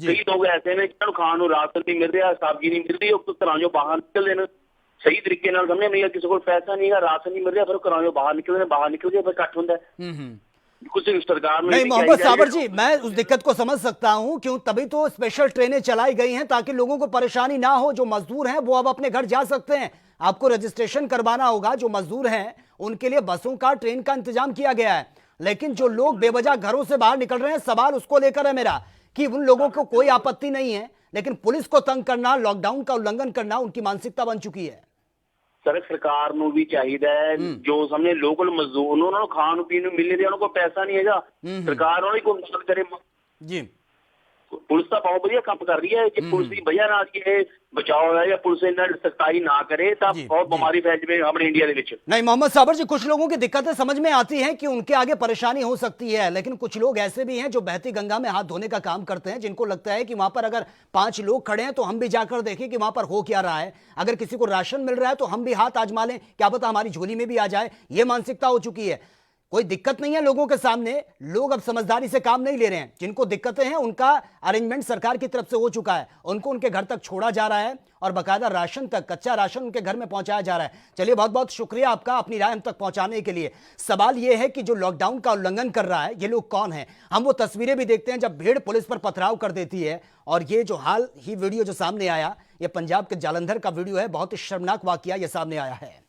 कई लोग ऐसे ने जिन्होंने खाण ਨੂੰ राशन नहीं मिल रहा, सब्जी नहीं मिल रही, ਉਹ घरों ਚੋਂ बाहर निकलते हैं सही तरीके ਨਾਲ, समझे नहीं, किसी को पैसा नहीं है, राशन नहीं मिल रहा, फिर घरों चों बाहर निकलते फिर इकट्ठ होता है। कुछ सरकार नहीं मोहम्मद साबर जी, मैं उस दिक्कत को समझ सकता हूं, क्यों तभी तो स्पेशल ट्रेनें चलाई गई हैं ताकि लोगों को परेशानी ना हो। जो मजदूर हैं वो अब अपने घर जा सकते हैं, आपको रजिस्ट्रेशन करवाना होगा, जो मजदूर हैं उनके लिए बसों का, ट्रेन का इंतजाम किया गया है। लेकिन जो लोग बेवजह घरों से बाहर निकल रहे हैं, सवाल उसको लेकर है मेरा कि उन लोगों को कोई आपत्ति नहीं है, लेकिन पुलिस को तंग करना, लॉकडाउन का उल्लंघन करना उनकी मानसिकता बन चुकी है। सर सरकार ਨੂੰ भी चाहिए है, जो सामने लोकल मजदूर ने उन्होंने खाण पीण मिल नहीं रहा, उनको पैसा नहीं है, सरकार उन्हें कोई मदद करे जी। पुलिस तो बहुत बढ़िया काम कर रही है कि पुलिस की वजह ਨਾਲ ये बचाव है या पुलिस इन्ना सख्ताई ना करे तो बहुत बीमारी फैल जाए हमारे इंडिया के विच। नहीं मोहम्मद साबर जी, कुछ लोगों की दिक्कतें समझ में आती हैं कि उनके आगे परेशानी हो सकती है, लेकिन कुछ लोग ऐसे भी हैं जो बहती गंगा में हाथ धोने का काम करते हैं, जिनको लगता है कि वहां पर अगर 5 लोग खड़े हैं तो हम भी जाकर देखें कि वहां पर हो क्या रहा है, अगर किसी को राशन मिल रहा है तो हम भी हाथ आजमा लें, क्या पता हमारी झोली में भी आ जाए। ये मानसिकता हो चुकी है। कोई दिक्कत नहीं है लोगों के सामने, लोग अब समझदारी से काम नहीं ले रहे हैं। जिनको दिक्कतें हैं उनका अरेंजमेंट सरकार की तरफ से हो चुका है, उनको उनके घर तक छोड़ा जा रहा है और बाकायदा राशन तक, कच्चा राशन उनके घर में पहुंचाया जा रहा है। चलिए, बहुत बहुत शुक्रिया आपका अपनी राय हम तक पहुंचाने के लिए। सवाल यह है कि जो लॉकडाउन का उल्लंघन कर रहा है ये लोग कौन है? हम वो तस्वीरें भी देखते हैं जब भीड़ पुलिस पर पथराव कर देती है, और ये जो हाल ही वीडियो जो सामने आया, ये पंजाब के जालंधर का वीडियो है। बहुत ही शर्मनाक वाकया ये सामने आया है।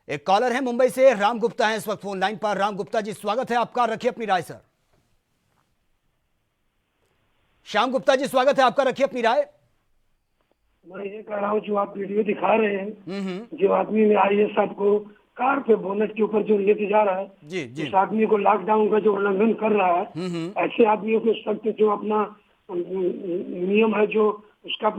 एक कॉलर है मुंबई से, राम गुप्ता है इस वक्त फोन लाइन पर। राम गुप्ता जी, स्वागत है आपका, रखिए अपनी राय सर। श्याम गुप्ता जी, स्वागत है आपका, रखिए अपनी राय। मैं ये कह रहा हूँ, जो आप वीडियो दिखा रहे हैं, जो आदमी में IAS को कार पे बोनट के ऊपर जो लेके जा रहा है, जी जी, उस आदमी को लॉकडाउन का जो उल्लंघन कर रहा है, ऐसे आदमियों को सख्त जो अपना नियम है जो उसका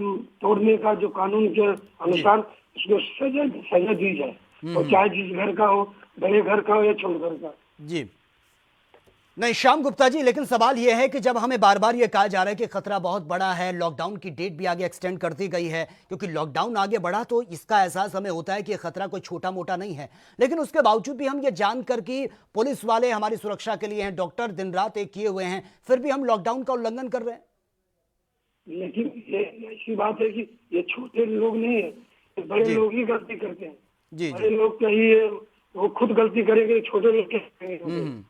तोड़ने का जो कानून के अनुसार उसको सजा दी जाए, और चाहे जिस घर का हो, बड़े घर का हो या छोटे घर का। जी नहीं श्याम गुप्ता जी, लेकिन सवाल यह है कि जब हमें बार बार यह कहा जा रहा है कि खतरा बहुत बड़ा है, लॉकडाउन की डेट भी आगे एक्सटेंड कर दी गई है, क्योंकि लॉकडाउन आगे बढ़ा तो इसका एहसास हमें होता है कि यह खतरा कोई छोटा मोटा नहीं है, लेकिन उसके बावजूद भी हम ये जानकर कि पुलिस वाले हमारी सुरक्षा के लिए हैं, डॉक्टर दिन रात एक किए हुए हैं, फिर भी हम लॉकडाउन का उल्लंघन कर रहे हैं। लेकिन ये ऐसी बात है कि ये छोटे लोग नहीं है, बड़े लोग ही गलती करते हैं। जी बड़े लोग चाहिए वो खुद गलती करेंगे, छोटे लोग क्या करेंगे?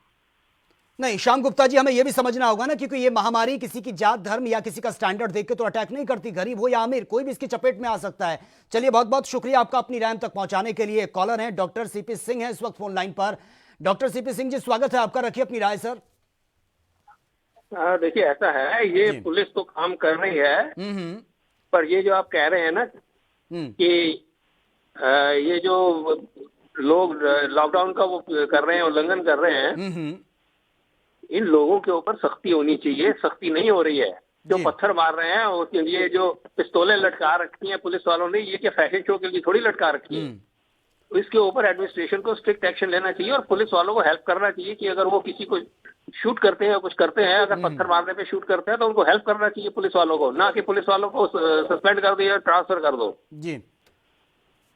नहीं श्याम गुप्ता जी, हमें यह भी समझना होगा ना, क्योंकि ये महामारी किसी की जात धर्म या किसी का स्टैंडर्ड देख के तो अटैक नहीं करती, गरीब हो या अमीर, कोई भी इसकी चपेट में आ सकता है। चलिए, बहुत बहुत शुक्रिया आपका अपनी राय तक पहुंचाने के लिए। कॉलर हैं डॉक्टर CP सिंह है इस वक्त फोन लाइन पर। डॉक्टर CP सिंह जी, स्वागत है आपका, रखिए अपनी राय सर। देखिए, ऐसा है, ये पुलिस तो काम कर रही है, पर ये जो आप कह रहे हैं ना कि ये जो लोग लॉकडाउन का वो कर रहे हैं, उल्लंघन कर रहे हैं, इन लोगों के ऊपर सख्ती होनी चाहिए। सख्ती नहीं हो रही है। जो पत्थर मार रहे हैं और ये जो पिस्तौलें लटका रखी हैं पुलिस वालों ने, ये क्या फैशन शो के लिए थोड़ी लटका रखी है? तो इसके ऊपर एडमिनिस्ट्रेशन को स्ट्रिक्ट एक्शन लेना चाहिए और पुलिस वालों को हेल्प करना चाहिए कि अगर वो किसी को शूट करते हैं या कुछ करते हैं, अगर पत्थर मारने पे शूट करते हैं तो उनको हेल्प करना चाहिए पुलिस वालों को, ना कि पुलिस वालों को सस्पेंड कर दो या ट्रांसफर कर दो। जी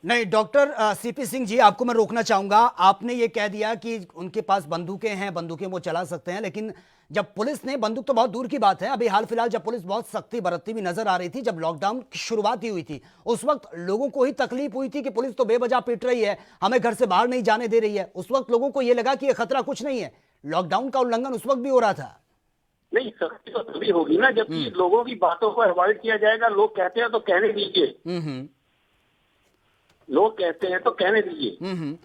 नहीं डॉक्टर CP सिंह जी, आपको मैं रोकना चाहूंगा। आपने ये कह दिया कि उनके पास बंदूकें हैं, बंदूकें वो चला सकते हैं, लेकिन जब पुलिस ने, बंदूक तो बहुत दूर की बात है, अभी हाल फिलहाल जब पुलिस बहुत सख्ती बरतती हुई नजर आ रही थी, जब लॉकडाउन की शुरुआत ही हुई थी, उस वक्त लोगों को ही तकलीफ हुई थी कि पुलिस तो बेवजह पीट रही है, हमें घर से बाहर नहीं जाने दे रही है। उस वक्त लोगों को यह लगा कि यह खतरा कुछ नहीं है, लॉकडाउन का उल्लंघन उस वक्त भी हो रहा था। नहीं, सख्ती तो तभी होगी ना जबकि लोगों की बातों को अवॉइड किया जाएगा। लोग कहते हैं तो कहने दीजिए, लोग कहते हैं तो कहने दीजिए।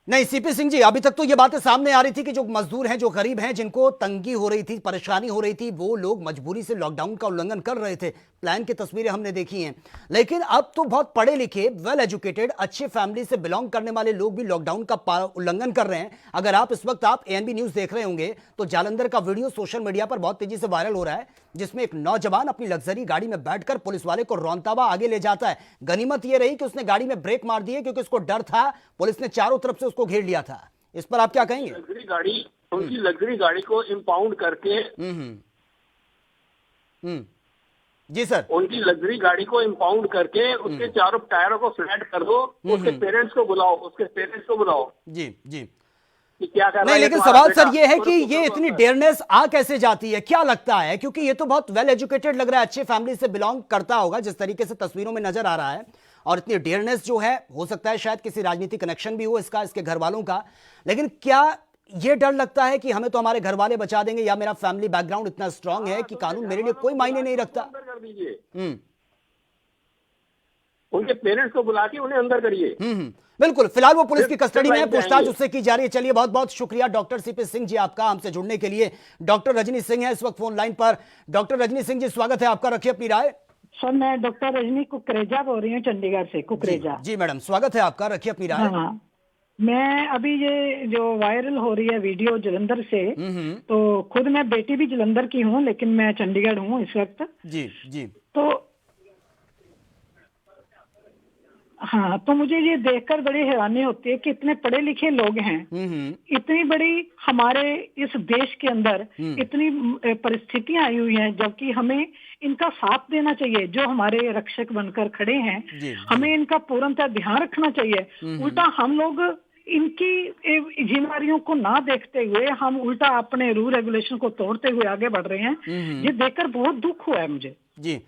नहीं CP सिंह जी, अभी तक तो ये बातें सामने आ रही थी कि जो मजदूर हैं, जो गरीब हैं, जिनको तंगी हो रही थी, परेशानी हो रही थी, वो लोग मजबूरी से लॉकडाउन का उल्लंघन कर रहे थे। प्लान की तस्वीरें हमने देखी हैं, लेकिन अब तो बहुत पढ़े लिखे, वेल एजुकेटेड, अच्छे फैमिली से बिलोंग करने वाले लोग भी लॉकडाउन का उल्लंघन कर रहे हैं। अगर आप इस वक्त ANB न्यूज देख रहे होंगे तो जालंधर का वीडियो सोशल मीडिया पर बहुत तेजी से वायरल हो रहा है, जिसमें एक नौजवान अपनी लग्जरी गाड़ी में बैठकर पुलिस वाले को रौंदता हुआ आगे ले जाता है। गनीमत यह रही कि उसने गाड़ी में ब्रेक मार दिए, क्योंकि उसको डर था, पुलिस ने चारों तरफ से उसको घेर लिया था। इस पर आप क्या कहेंगे? लग्जरी गाड़ी, उनकी लग्जरी गाड़ी को इंपाउंड करके, जी सर, उनकी लग्जरी गाड़ी को इंपाउंड करके उसके चारों टायरों को फ्लैट कर दो, उसके पेरेंट्स को बुलाओ, जी जी, क्या कर नहीं, लेकिन सवाल सर ये है कि ये इतनी डेयरनेस आ कैसे जाती है, क्या लगता है? क्योंकि ये तो बहुत वेल एजुकेटेड लग रहा है, अच्छे फैमिली से बिलोंग करता होगा जिस तरीके से तस्वीरों में नजर आ रहा है, और इतनी डेयरनेस जो है, हो सकता है शायद किसी राजनीतिक कनेक्शन भी हो इसका, इसके घर वालों का, लेकिन क्या ये डर लगता है कि हमें तो हमारे घर वाले बचा देंगे, या मेरा फैमिली बैकग्राउंड इतना स्ट्रांग है कि कानून मेरे लिए कोई मायने नहीं रखता? कर दीजिए, उनके पेरेंट्स को बुला के उन्हें अंदर करिए। बिल्कुल, फिलहाल वो पुलिस की कस्टडी में है, पूछताछ उससे की जा रही है। चलिए, बहुत बहुत शुक्रिया डॉक्टर CP सिंह जी आपका हमसे जुड़ने के लिए। डॉक्टर रजनी सिंह है इस वक्त फोन लाइन पर। डॉक्टर रजनी सिंह जी, स्वागत है आपका, रखिए अपनी राय। सर, मैं डॉक्टर रजनी कुकरेजा बोल रही हूँ, चंडीगढ़ से, कुकरेजा। जी मैडम, स्वागत है आपका, रखिए अपनी राय। हाँ, मैं अभी ये जो वायरल हो रही है वीडियो जलंधर से, तो खुद मैं बेटी भी जलंधर की हूँ लेकिन मैं चंडीगढ़ हूँ इस वक्त। जी जी। तो हाँ, तो मुझे ये देखकर बड़ी हैरानी होती है कि इतने पढ़े लिखे लोग हैं, इतनी बड़ी हमारे इस देश के अंदर इतनी परिस्थितियां आई हुई हैं, जबकि हमें इनका साथ देना चाहिए। जो हमारे रक्षक बनकर खड़े हैं, हमें इनका पूर्णतः ध्यान रखना चाहिए। उल्टा हम लोग इनकी जिम्मेदारियों को ना देखते हुए हम उल्टा अपने रूल रेगुलेशन को तोड़ते हुए आगे बढ़ रहे हैं। ये देखकर बहुत दुख हुआ है मुझे। जी,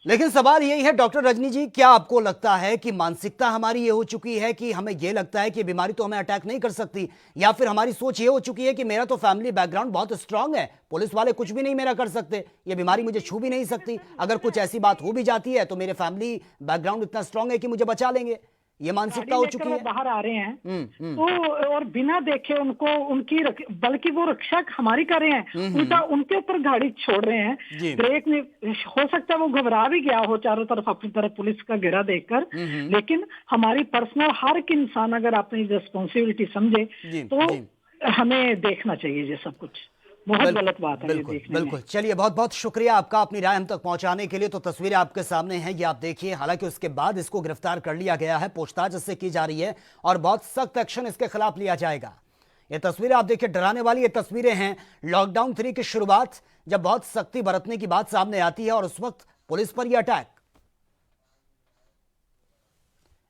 लेकिन सवाल यही है डॉक्टर रजनी जी, क्या आपको लगता है कि मानसिकता हमारी ये हो चुकी है कि हमें ये लगता है कि बीमारी तो हमें अटैक नहीं कर सकती, या फिर हमारी सोच ये हो चुकी है कि मेरा तो फैमिली बैकग्राउंड बहुत स्ट्रांग है, पुलिस वाले कुछ भी नहीं मेरा कर सकते, ये बीमारी मुझे छू भी नहीं सकती, अगर कुछ ऐसी बात हो भी जाती है तो मेरे फैमिली बैकग्राउंड इतना स्ट्रांग है कि मुझे बचा लेंगे, ये मानसिकता हो चुकी है। बाहर आ रहे हैं तो और बिना देखे उनको उनकी बल्कि वो रक्षा हमारी कर रहे हैं, उल्टा उनके ऊपर गाड़ी छोड़ रहे हैं। ब्रेक में हो सकता है वो घबरा भी गया हो चारों तरफ अपनी तरफ पुलिस का घेरा देखकर, लेकिन हमारी पर्सनल हर एक इंसान अगर अपनी रिस्पॉन्सिबिलिटी समझे तो हमें देखना चाहिए ये सब कुछ। बहुत गलत बात है। बिल्कुल बिल्कुल। चलिए, बहुत बहुत शुक्रिया आपका अपनी राय हम तक पहुंचाने के लिए। तो तस्वीरें आपके सामने हैं, ये आप देखिए। हालांकि उसके बाद इसको गिरफ्तार कर लिया गया है, पूछताछ इससे की जा रही है और बहुत सख्त एक्शन इसके खिलाफ लिया जाएगा। ये तस्वीरें आप देखिए, डराने वाली ये तस्वीरें हैं लॉकडाउन 3 की शुरुआत, जब बहुत सख्ती बरतने की बात सामने आती है और उस वक्त पुलिस पर यह अटैक।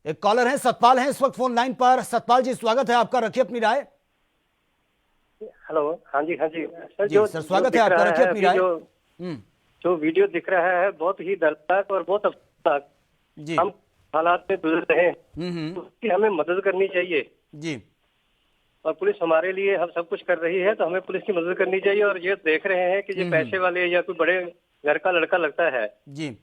एक कॉलर है, सतपाल है इस वक्त फोन लाइन पर। सतपाल जी, स्वागत है आपका, रखिए अपनी राय। हेलो, हाँ जी सर। जी सर, स्वागत है आपका, रखिए अपनी राय। जो वीडियो दिख रहा है बहुत ही दर्दनाक और बहुत अफसोसनाक, हम हालात में गुजर रहे हैं, उसकी हमें मदद करनी चाहिए जी। और पुलिस हमारे लिए हम सब कुछ कर रही है, तो हमें पुलिस की मदद करनी चाहिए। और ये देख रहे हैं कि ये पैसे वाले या कोई बड़े घर का लड़का लगता है जी।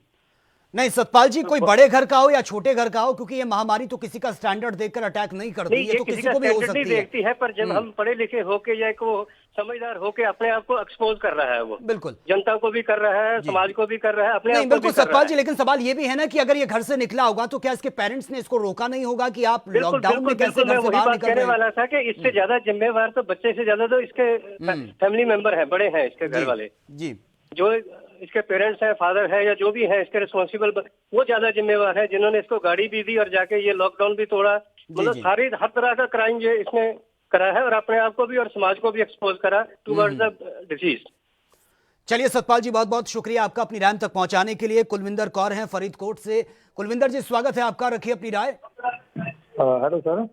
नहीं सतपाल जी, कोई बड़े घर का हो या छोटे घर का हो, क्योंकि ये महामारी तो किसी का स्टैंडर्ड देखकर अटैक नहीं करती, ये तो किसी को भी हो सकती है। देखती है, पर जब हम पढ़े लिखे होके या को समझदार होके अपने आप को एक्सपोज कर रहा है, वो बिल्कुल जनता को भी कर रहा है, समाज को भी कर रहा है, अपने नहीं बिल्कुल सतपाल जी। लेकिन सवाल ये भी है ना कि अगर ये घर से निकला होगा तो क्या इसके पेरेंट्स ने इसको रोका नहीं होगा कि आप लॉकडाउन में कैसे घर से बाहर निकल रहे हैं? वाला था कि इससे ज्यादा जिम्मेवार तो बच्चे से ज्यादा तो इसके फैमिली मेंबर है, बड़े हैं इसके घर वाले जी, जो इसके पेरेंट्स हैं, फादर है या जो भी है इसके रिस्पॉन्सिबल, वो ज्यादा जिम्मेवार है, जिन्होंने इसको गाड़ी भी दी और जाके ये लॉकडाउन भी तोड़ा। मतलब सारी हर तरह का क्राइम ये इसने करा है और अपने आप को भी और समाज को भी एक्सपोज करा टुवर्ड्स द डिजीज। चलिए सतपाल जी, बहुत बहुत शुक्रिया आपका अपनी राय तक पहुंचाने के लिए। कुलविंदर कौर हैं फरीदकोट से। कुलविंदर जी, स्वागत है आपका, रखिए अपनी राय। Hello sir.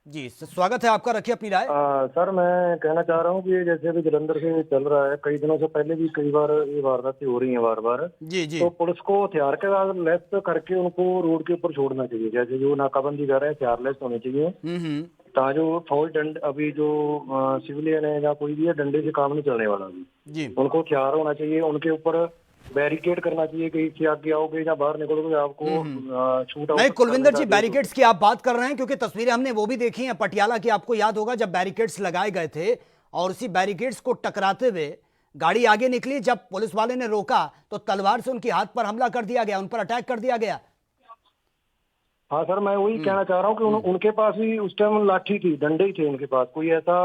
जी स्वागत है आपका, रखिए अपनी राय। सर, मैं कहना चाह रहा हूँ कि जैसे अभी जलंधर से चल रहा है, कई दिनों से पहले भी कई बार ये वारदातें हो रही हैं बार बार जी। तो पुलिस को हथियार के साथ लेस करके उनको रोड के ऊपर छोड़ना चाहिए। जैसे जो नाकाबंदी कर रहे हैं हथियार लेस होने चाहिए, ताकि जो फौज दंड अभी जो सिविलियन है या कोई भी है, डंडे से काम नहीं चलने वाला अभी, उनको हथियार होना चाहिए, उनके ऊपर बैरिकेड करना चाहिए कि इससे आगे आओगे या बाहर निकलोगे आपको छूट आउट। नहीं कुलविंदर जी, बैरिकेड्स की आप बात कर रहे हैं, क्योंकि तस्वीरें हमने वो भी देखी हैं पटियाला की, आपको याद होगा जब बैरिकेड्स लगाए गए थे और उसी बैरिकेड्स को टकराते हुए गाड़ी आगे निकली, जब पुलिस वाले ने रोका तो तलवार से उनके हाथ पर हमला कर दिया गया, उन पर अटैक कर दिया गया। हाँ सर, मैं वही कहना चाह रहा हूँ कि उनके पास भी उस टाइम लाठी थी, डंडे ही थे उनके पास, कोई ऐसा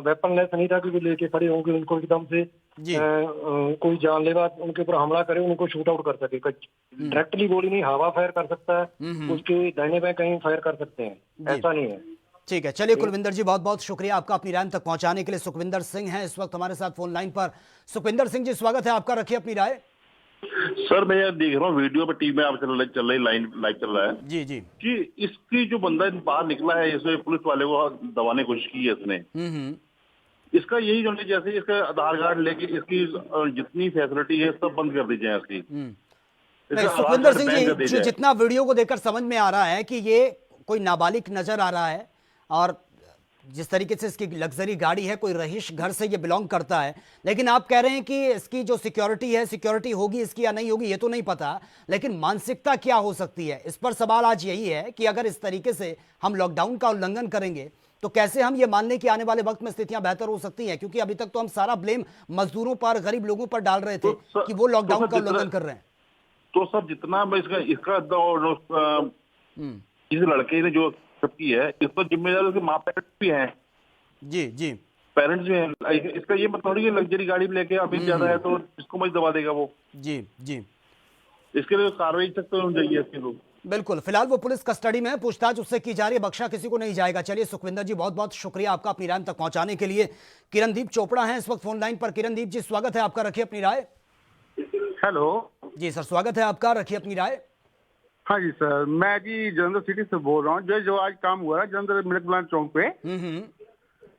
वेपन लेस नहीं था कि वो लेके खड़े होंगे उनको एकदम से कोई जानलेवा उनके ऊपर हमला करे, उनको शूट आउट कर सके। डायरेक्टली गोली नहीं, हवा फायर कर सकता है, उसके दाहिने बाएं कहीं फायर कर सकते हैं, ऐसा नहीं है। ठीक है, चलिए कुलविंदर जी, बहुत बहुत शुक्रिया आपका अपनी राय तक पहुंचाने के लिए। सुखविंदर सिंह हैं इस वक्त हमारे साथ फोन लाइन पर। सुखविंदर सिंह जी, स्वागत है आपका, रखिए अपनी राय। सर, मैं ये देख रहा हूँ वीडियो पे टीवी में आप चल रही लाइन लाइव चल रहा है जी कि इसकी जो बंदा बाहर निकला है, इसमें पुलिस वाले को दबाने की कोशिश की है इसने। इसका यही जो जैसे इसका आधार कार्ड लेके इसकी जितनी फैसिलिटी है सब बंद कर दी जाए इसकी। सुखविंदर सिंह जी, जितना वीडियो को देखकर समझ में आ रहा है कि ये कोई नाबालिग नजर आ रहा है और जिस तरीके से इसकी लग्जरी गाड़ी है, कोई रहीश घर से ये बिलोंग करता है, लेकिन आप कह रहे हैं कि इसकी जो सिक्योरिटी है, सिक्योरिटी होगी इसकी या नहीं होगी ये तो नहीं पता, लेकिन मानसिकता क्या हो सकती है, इस पर सवाल आज यही है कि अगर इस तरीके से हम लॉकडाउन का उल्लंघन करेंगे तो कैसे हम ये मान लें कि आने वाले वक्त में स्थितियां बेहतर हो सकती हैं, क्योंकि अभी तक तो हम सारा ब्लेम मजदूरों पर, गरीब लोगों पर डाल रहे थे कि वो लॉकडाउन का उल्लंघन कर रहे हैं। तो सर, जितना इसका इस लड़के ने जो सबकी है, इस पर जिम्मेदार उसके माँ पेरेंट्स भी हैं। जी जी, पेरेंट्स भी हैं। इसका ये मतलब थोड़ी लग्जरी गाड़ी लेके अभी ज्यादा है तो इसको मत दबा देगा वो। जी जी, इसके लिए कार्रवाई तक तो होनी चाहिए इसके लोग। बिल्कुल। फिलहाल वो पुलिस कस्टडी में है, पूछताछ उससे की जा रही है, बख्शा किसी को नहीं जाएगा। चलिए सुखविंदर जी, बहुत बहुत शुक्रिया आपका अपनी राय तक पहुंचाने के लिए। किरणदीप चोपड़ा हैं इस वक्त फोन लाइन पर। किरणदीप जी स्वागत है आपका, रखिए अपनी राय। हेलो जी सर, स्वागत है आपका, रखिए अपनी राय। हाँ जी सर, मैं जी जलंधर सिटी से बोल रहा हूँ। जो आज काम हुआ है जलंधर मिल्क प्लांट चौक पे,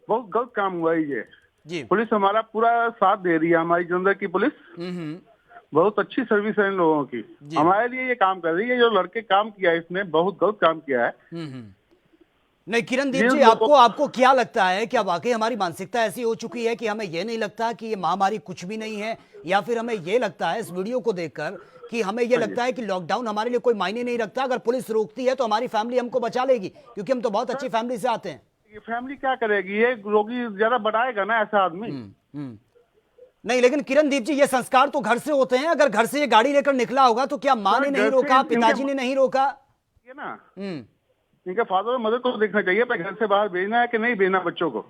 बहुत गलत काम हुआ है ये जी। पुलिस हमारा पूरा साथ दे रही है, हमारी जलंधर की पुलिस बहुत अच्छी सर्विस है इन लोगों की, हमारे लिए ये काम कर रही है। जो लड़के काम किया है इसने बहुत गलत काम किया है। नहीं किरणदीप जी, आपको क्या लगता है, क्या वाकई हमारी मानसिकता ऐसी हो चुकी है कि हमें ये नहीं लगता कि ये महामारी कुछ भी नहीं है, या फिर हमें ये लगता है इस वीडियो को देखकर कि हमें ये लगता है कि लॉकडाउन हमारे लिए कोई मायने नहीं रखता, अगर पुलिस रोकती है तो हमारी फैमिली हमको बचा लेगी, क्योंकि हम तो बहुत अच्छी फैमिली से आते हैं। ये फैमिली क्या करेगी, ये रोगी ज्यादा बढ़ाएगा ना ऐसा आदमी। नहीं, लेकिन किरणदीप जी ये संस्कार तो घर से होते हैं। अगर घर से ये गाड़ी लेकर निकला होगा तो क्या माँ ने नहीं रोका, पिताजी ने नहीं रोका? ये ना इनके फादर और मदर को देखना चाहिए, घर से बाहर भेजना है कि नहीं भेजना बच्चों को।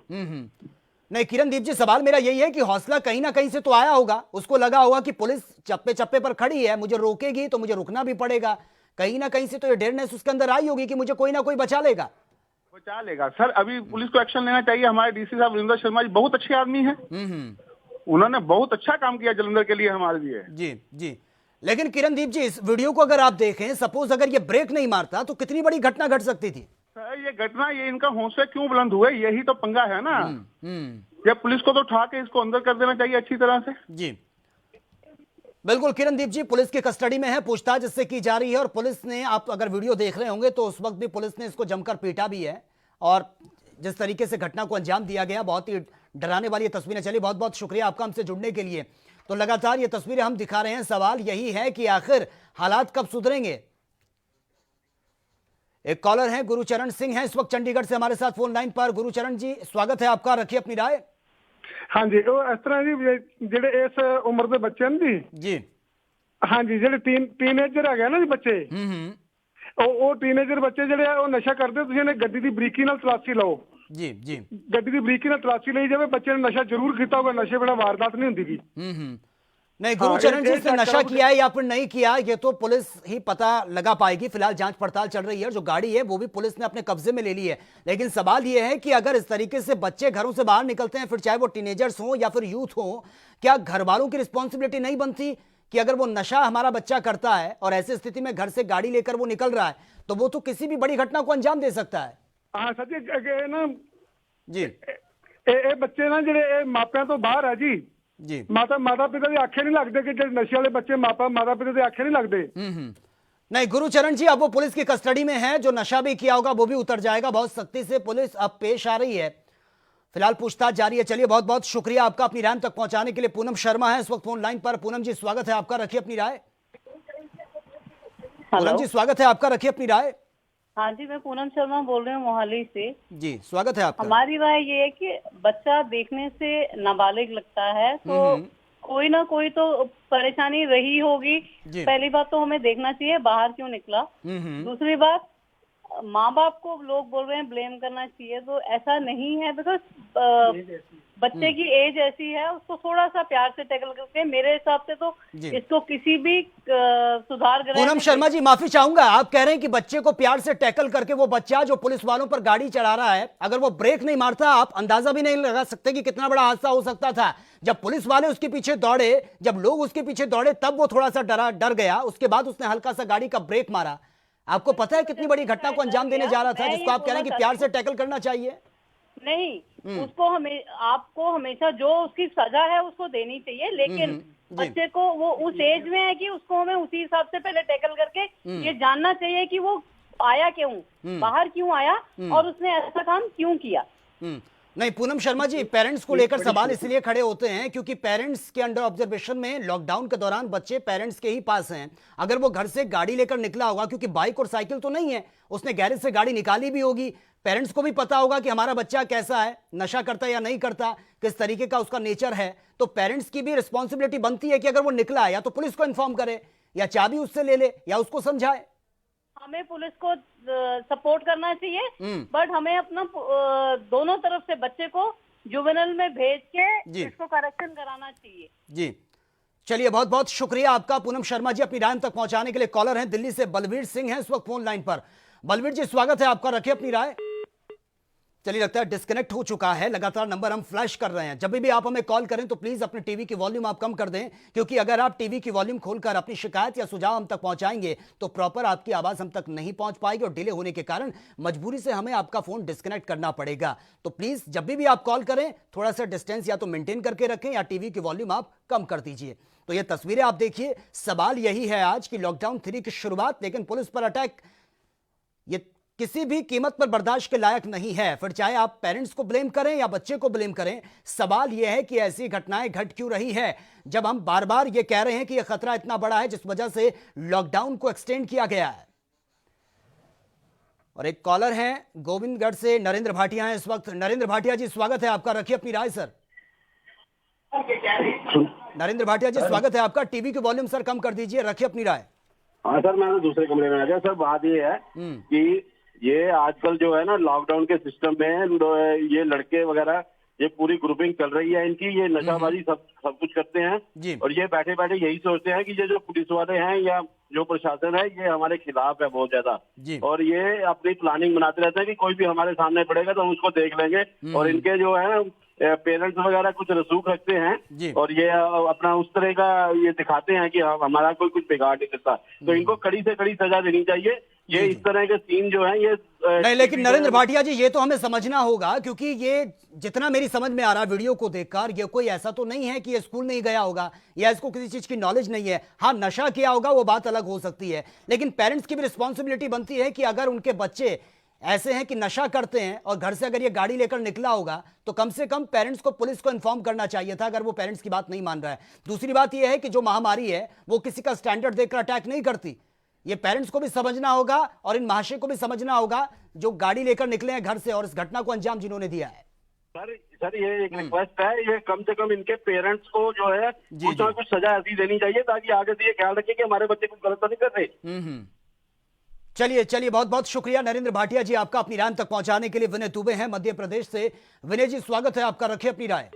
नहीं किरणदीप जी, सवाल मेरा यही है कि हौसला कहीं ना कहीं से तो आया होगा, उसको लगा होगा कि पुलिस चप्पे चप्पे पर खड़ी है, मुझे रोकेगी तो मुझे रुकना भी पड़ेगा। कहीं ना कहीं से तो ये डेयरनेस उसके अंदर आई होगी कि मुझे कोई ना कोई बचा लेगा। बचा लेगा सर, अभी पुलिस को एक्शन लेना चाहिए। हमारे डीसी साहब वीरेंद्र शर्मा जी बहुत अच्छे आदमी है, उन्होंने बहुत अच्छा काम किया जलंधर के लिए हमारे लिए। जी जी, लेकिन किरणदीप जी इस वीडियो को अगर आप देखें, सपोज अगर ये ब्रेक नहीं मारता तो कितनी बड़ी घटना घट सकती थी। सर ये घटना, ये इनका हौसला क्यों बुलंद हुए, यही तो पंगा है ना। ये पुलिस को तो उठा के इसको अंदर कर देना चाहिए अच्छी तरह से। जी बिल्कुल किरणदीप जी, पुलिस की कस्टडी में है, पूछताछ इससे की जा रही है। और पुलिस ने, आप अगर वीडियो देख रहे होंगे तो उस वक्त भी पुलिस ने इसको जमकर पीटा भी है, और जिस तरीके से घटना को अंजाम दिया गया, बहुत ही डराने वाली तस्वीरें चली। बहुत बहुत शुक्रिया आपका हमसे जुड़ने के लिए। तो लगातार ये तस्वीरें हम दिखा रहे हैं, सवाल यही है कि आखिर हालात कब सुधरेंगे। एक कॉलर हैं, गुरुचरण सिंह हैं इस वक्त चंडीगढ़ से हमारे साथ फोन लाइन पर। गुरुचरण जी स्वागत है आपका, रखिए अपनी राय। हाँ जी, वो इस तरह जी ਜਿਹੜੇ ਇਸ ਉਮਰ ਦੇ ਬੱਚੇ ਨੇ जी हाँ जी, ਜਿਹੜੇ ਟੀਨੇਜਰ ਹੈਗੇ ਨਾ ਜੀ ਬੱਚੇ, ਉਹ ਟੀਨੇਜਰ ਬੱਚੇ ਜਿਹੜੇ ਆ ਉਹ ਨਸ਼ਾ ਕਰਦੇ, ਤੁਸੀਂ ਇਹਨੇ ਗੱਡੀ ਦੀ ਬਰੀਕੀ ਨਾਲ ਤਲਾਸ਼ੀ ਲਓ। जी जी, ਗੱਡੀ ਦੀ ਬਰੀਕੀ ਨਾਲ ਤਲਾਸ਼ੀ ਲਈ ਜਾਵੇ, ਬੱਚੇ ਨੇ ਨਸ਼ਾ ਜ਼ਰੂਰ ਕੀਤਾ ਹੋਗਾ, ਨਸ਼ੇ बिना वारदात नहीं होती थी। नहीं गुरुचरण जी, से नशा किया है या फिर नहीं किया ये तो पुलिस ही पता लगा पाएगी। फिलहाल जांच पड़ताल चल रही है, जो गाड़ी है वो भी पुलिस ने अपने कब्जे में ले ली है। लेकिन सवाल ये है कि अगर इस तरीके से बच्चे घरों से बाहर निकलते हैं, फिर चाहे वो टीनेजर्स हो या फिर यूथ हो, क्या घर वालों की रिस्पॉन्सिबिलिटी नहीं बनती कि अगर वो नशा हमारा बच्चा करता है और ऐसी स्थिति में घर से गाड़ी लेकर वो निकल रहा है, तो वो तो किसी भी बड़ी घटना को अंजाम दे सकता है। हाँ सर जी, अगे ना जी ਇਹ ਬੱਚੇ ਨਾ ਜਿਹੜੇ ਮਾਪਿਆਂ ਤੋਂ ਬਾਹਰ ਆ ਜੀ, जी ਮਾਤਾ ਪਿਤਾ ਦੇ ਆਖੇ ਨਹੀਂ ਲੱਗਦੇ ਕਿ ਜਿਹੜੇ ਨਸ਼ੇ ਵਾਲੇ ਬੱਚੇ ਮਾਤਾ ਪਿਤਾ ਦੇ ਆਖੇ नहीं लगते। नहीं गुरुचरण जी, अब वो पुलिस की कस्टडी में है, जो नशा भी किया होगा वो भी उतर जाएगा। बहुत सख्ती से पुलिस अब पेश आ रही है, फिलहाल पूछताछ जारी है। चलिए बहुत बहुत शुक्रिया आपका अपनी राय तक पहुंचाने के लिए। पूनम शर्मा है इस वक्त फोन लाइन पर। पूनम जी स्वागत है आपका, रखिए अपनी राय। पूनम जी स्वागत है आपका, रखिए अपनी राय। हाँ जी, मैं पूनम शर्मा बोल रही हूँ मोहाली से। जी स्वागत है आपका। हमारी राय ये है कि बच्चा देखने से नाबालिग लगता है तो कोई ना कोई तो परेशानी रही होगी। पहली बात तो हमें देखना चाहिए बाहर क्यों निकला। दूसरी बात, माँ बाप को लोग बोल रहे हैं ब्लेम करना चाहिए, तो ऐसा नहीं है। बिकॉज बच्चे की एज ऐसी है, उसको थोड़ा सा प्यार से टैकल करके मेरे हिसाब से तो इसको किसी भी सुधार। पूनम शर्मा जी माफी चाहूंगा, आप कह रहे हैं कि बच्चे को प्यार से टैकल करके वो बच्चा जो पुलिस वालों पर गाड़ी चढ़ा रहा है, अगर वो ब्रेक नहीं मारता, आप अंदाजा भी नहीं लगा सकते कि कितना बड़ा हादसा हो सकता था। जब पुलिस वाले उसके पीछे दौड़े, जब लोग उसके पीछे दौड़े, तब वो थोड़ा सा डर गया, उसके बाद उसने हल्का सा गाड़ी का ब्रेक मारा। आपको पता है कितनी बड़ी घटना को अंजाम देने जा रहा था, जिसको आप कह रहे हैं कि प्यार से टैकल करना चाहिए। नहीं, उसको आपको हमेशा जो उसकी सजा है उसको देनी चाहिए, लेकिन बच्चे को वो उस एज में है कि उसको हमें उसी हिसाब से पहले टैकल करके ये जानना चाहिए कि वो आया क्यों, बाहर क्यों आया और उसने ऐसा काम क्यों किया। नहीं पूनम शर्मा जी, पेरेंट्स को लेकर सवाल इसलिए खड़े होते हैं क्योंकि पेरेंट्स के अंडर ऑब्जर्वेशन में लॉकडाउन के दौरान बच्चे पेरेंट्स के ही पास हैं। अगर वो घर से गाड़ी लेकर निकला होगा, क्योंकि बाइक और साइकिल तो नहीं है, उसने गैरेज से गाड़ी निकाली भी होगी, पेरेंट्स को भी पता होगा कि हमारा बच्चा कैसा है, नशा करता है या नहीं करता, किस तरीके का उसका नेचर है, तो पेरेंट्स की भी रिस्पॉन्सिबिलिटी बनती है कि अगर वो निकला है या तो पुलिस को इन्फॉर्म करे या चाबी उससे ले ले या उसको समझाए। हमें पुलिस को सपोर्ट करना चाहिए, बट हमें अपना दोनों तरफ से बच्चे को जुवेनल में भेज के इसको करेक्शन कराना चाहिए। जी चलिए, बहुत बहुत शुक्रिया आपका पूनम शर्मा जी अपनी राय तक पहुंचाने के लिए। कॉलर हैं दिल्ली से बलवीर सिंह हैं इस वक्त फोन लाइन पर। बलवीर जी स्वागत है आपका, रखिए अपनी राय। चलिए लगता है डिस्कनेक्ट हो चुका है, लगातार नंबर हम फ्लैश कर रहे हैं। जब भी आप हमें कॉल करें तो प्लीज अपने टीवी की वॉल्यूम आप कम कर दें, क्योंकि अगर आप टीवी की वॉल्यूम खोलकर अपनी शिकायत या सुझाव हम तक पहुंचाएंगे तो प्रॉपर आपकी आवाज हम तक नहीं पहुंच पाएगी और डिले होने के कारण मजबूरी से हमें आपका फोन डिस्कनेक्ट करना पड़ेगा। तो प्लीज जब भी आप कॉल करें थोड़ा सा डिस्टेंस या तो मेंटेन करके रखें या टीवी की वॉल्यूम आप कम कर दीजिए। तो ये तस्वीरें आप देखिए, सवाल यही है आज की लॉकडाउन 3 की शुरुआत, लेकिन पुलिस पर अटैक ये किसी भी कीमत पर बर्दाश्त के लायक नहीं है। फिर चाहे आप पेरेंट्स को ब्लेम करें या बच्चे को ब्लेम करें, सवाल यह है कि ऐसी घटनाएं घट क्यों रही है जब हम बार बार यह कह रहे हैं कि यह खतरा इतना बड़ा है जिस वजह से लॉकडाउन को एक्सटेंड किया गया है। और एक कॉलर हैं गोविंदगढ़ से, नरेंद्र भाटिया हैं इस वक्त। नरेंद्र भाटिया जी स्वागत है आपका, रखिए अपनी राय सर। नरेंद्र भाटिया जी स्वागत है आपका, टीवी की वॉल्यूम सर कम कर दीजिए, रखिए अपनी राय। हाँ सर, मैं दूसरे कमरे में आ गया। सर बात ये है कि ये आजकल जो है ना लॉकडाउन के सिस्टम में ये लड़के वगैरह ये पूरी ग्रुपिंग चल रही है इनकी, ये नशाबाजी सब कुछ करते हैं और ये बैठे बैठे यही सोचते हैं कि ये जो पुलिस वाले हैं या जो प्रशासन है ये हमारे खिलाफ है बहुत ज्यादा, और ये अपनी प्लानिंग बनाते रहते हैं कि कोई भी हमारे सामने पड़ेगा तो हम उसको देख लेंगे। और इनके जो है पेरेंट्स वगैरह कुछ रसूख रखते हैं और ये अपना उस तरह का ये दिखाते हैं कि हमारा कोई कुछ बिगाड़ नहीं सकता। तो इनको कड़ी से कड़ी सजा देनी चाहिए। ये इस तरह के सीन जो है ये नहीं, लेकिन नरेंद्र भाटिया जी ये तो हमें समझना होगा, क्योंकि ये जितना मेरी समझ में आ रहा है वीडियो को देखकर, ये कोई ऐसा तो नहीं है कि ये स्कूल नहीं गया होगा या इसको किसी चीज की नॉलेज नहीं है। हाँ, नशा किया होगा वो बात अलग हो सकती है, लेकिन पेरेंट्स की भी रिस्पॉन्सिबिलिटी बनती है कि अगर उनके बच्चे ऐसे हैं कि नशा करते हैं और घर से अगर ये गाड़ी लेकर निकला होगा तो कम से कम पेरेंट्स को, पुलिस को इन्फॉर्म करना चाहिए था, अगर वो पेरेंट्स की बात नहीं मान रहा है। दूसरी बात ये है कि जो महामारी है वो किसी का स्टैंडर्ड देखकर अटैक नहीं करती। ये पेरेंट्स को भी समझना होगा और इन महाशय को भी समझना होगा जो गाड़ी लेकर निकले हैं घर से और इस घटना को अंजाम जिन्होंने दिया है। सर ये एक रिक्वेस्ट है, ये कम से कम इनके पेरेंट्स को जो है कुछ ना कुछ सजा ऐसी देनी चाहिए ताकि आगे से ये ख्याल रखें कि हमारे बच्चे कुछ गलत तो नहीं कर रहे। चलिए बहुत बहुत शुक्रिया नरेंद्र भाटिया जी आपका अपनी राय तक पहुंचाने के लिए। विनय दुबे हैं मध्य प्रदेश से। विनय जी स्वागत है आपका, रखिए अपनी राय।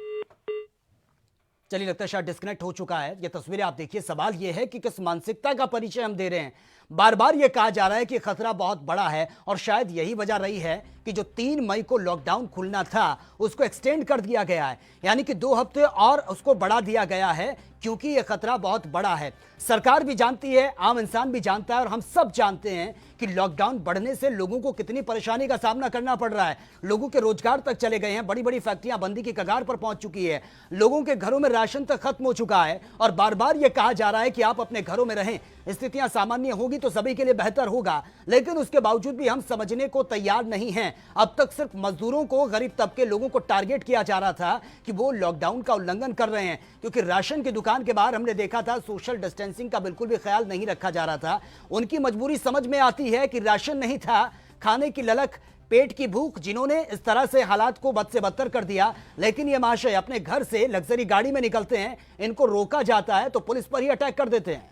चलिए लगता है शायद डिस्कनेक्ट हो चुका है। ये तस्वीरें आप देखिए, सवाल ये है कि किस मानसिकता का परिचय हम दे रहे हैं। बार बार ये कहा जा रहा है कि खतरा बहुत बड़ा है और शायद यही वजह रही है कि जो 3 मई को लॉकडाउन खुलना था उसको एक्सटेंड कर दिया गया है, यानी कि 2 हफ्ते और उसको बढ़ा दिया गया है, क्योंकि यह खतरा बहुत बड़ा है। सरकार भी जानती है, आम इंसान भी जानता है और हम सब जानते हैं कि लॉकडाउन बढ़ने से लोगों को कितनी परेशानी का सामना करना पड़ रहा है। लोगों के रोजगार तक चले गए हैं, बड़ी बड़ी फैक्ट्रियां बंदी की कगार पर पहुंच चुकी है, लोगों के घरों में राशन तक खत्म हो चुका है और बार बार यह कहा जा रहा है कि आप अपने घरों में रहें, स्थितियां सामान्य होगी तो सभी के लिए बेहतर होगा। लेकिन उसके बावजूद भी हम समझने को तैयार नहीं हैं। अब तक सिर्फ मजदूरों को, गरीब तबके लोगों को टारगेट किया जा रहा था कि वो लॉकडाउन का उल्लंघन कर रहे हैं, क्योंकि राशन की दुकान के बाहर हमने देखा था सोशल डिस्टेंसिंग का बिल्कुल भी ख्याल नहीं रखा जा रहा था। उनकी मजबूरी समझ में आती है कि राशन नहीं था, खाने की ललक, पेट की भूख, जिन्होंने इस तरह से हालात को बद से बदतर कर दिया। लेकिन ये महाशय अपने घर से लग्जरी गाड़ी में निकलते हैं, इनको रोका जाता है तो पुलिस पर ही अटैक कर देते हैं।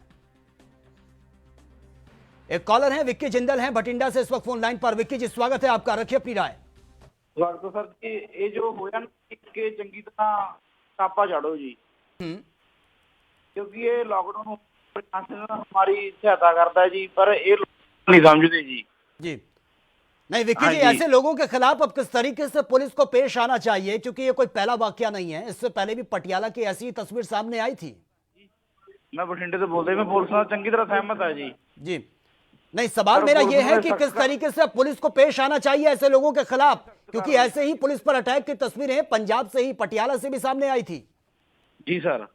एक कॉलर है विक्की जिंदल हैं बठिंडा से इस वक्त फोन लाइन पर। विक्की जी स्वागत है आपका, रखिए अपनी राय। स्वागत है सर जी। ये जो होया इसके चंगी तरह कापा झाड़ो जी, क्योंकि ये लॉकडाउन प्रशासन हमारी सहायता करता है जी, पर ये नहीं समझते जी। नहीं विक्की जी, ऐसे लोगों के खिलाफ अब किस तरीके से पुलिस को पेश आना चाहिए, क्योंकि ये कोई पहला वाकया नहीं है, इससे पहले भी पटियाला की ऐसी तस्वीर सामने आई थी। मैं बठिंडे से बोलते, मैं पुलिस से चंगी तरह सहमत है जी। नहीं, सवाल मेरा यह है कि किस तरीके से पुलिस को पेश आना चाहिए ऐसे लोगों के खिलाफ, क्योंकि ऐसे ही पुलिस पर अटैक की तस्वीरें पंजाब से ही, पटियाला से भी सामने आई थी। जी सर।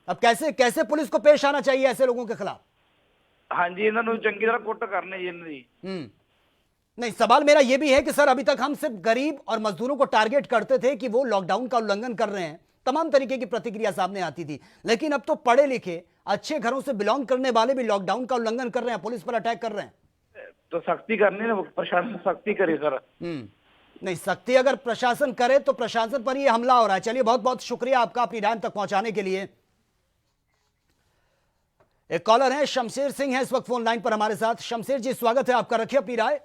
अब कैसे पुलिस को पेश आना चाहिए ऐसे लोगों के खिलाफ? हाँ जी, इन्होंने चंगी तरह कुट करने जी। नहीं, सवाल मेरा यह भी है कि सर अभी तक हम सिर्फ गरीब और मजदूरों को टारगेट करते थे कि वो लॉकडाउन का उल्लंघन कर रहे हैं, तमाम तरीके की प्रतिक्रिया सामने आती थी, लेकिन अब तो पढ़े लिखे अच्छे घरों से बिलोंग करने वाले भी लॉकडाउन का उल्लंघन कर रहे हैं, पुलिस पर अटैक कर रहे हैं। तो सख्ती करनी ना, प्रशासन सख्ती करे सर। नहीं, सख्ती अगर प्रशासन करे तो प्रशासन पर ही हमला हो रहा है। चलिए बहुत बहुत शुक्रिया आपका अपनी राय तक पहुंचाने के लिए। एक कॉलर है शमशेर सिंह है इस वक्त फोन लाइन पर हमारे साथ। शमशेर जी स्वागत है आपका, रखिए अपनी राय।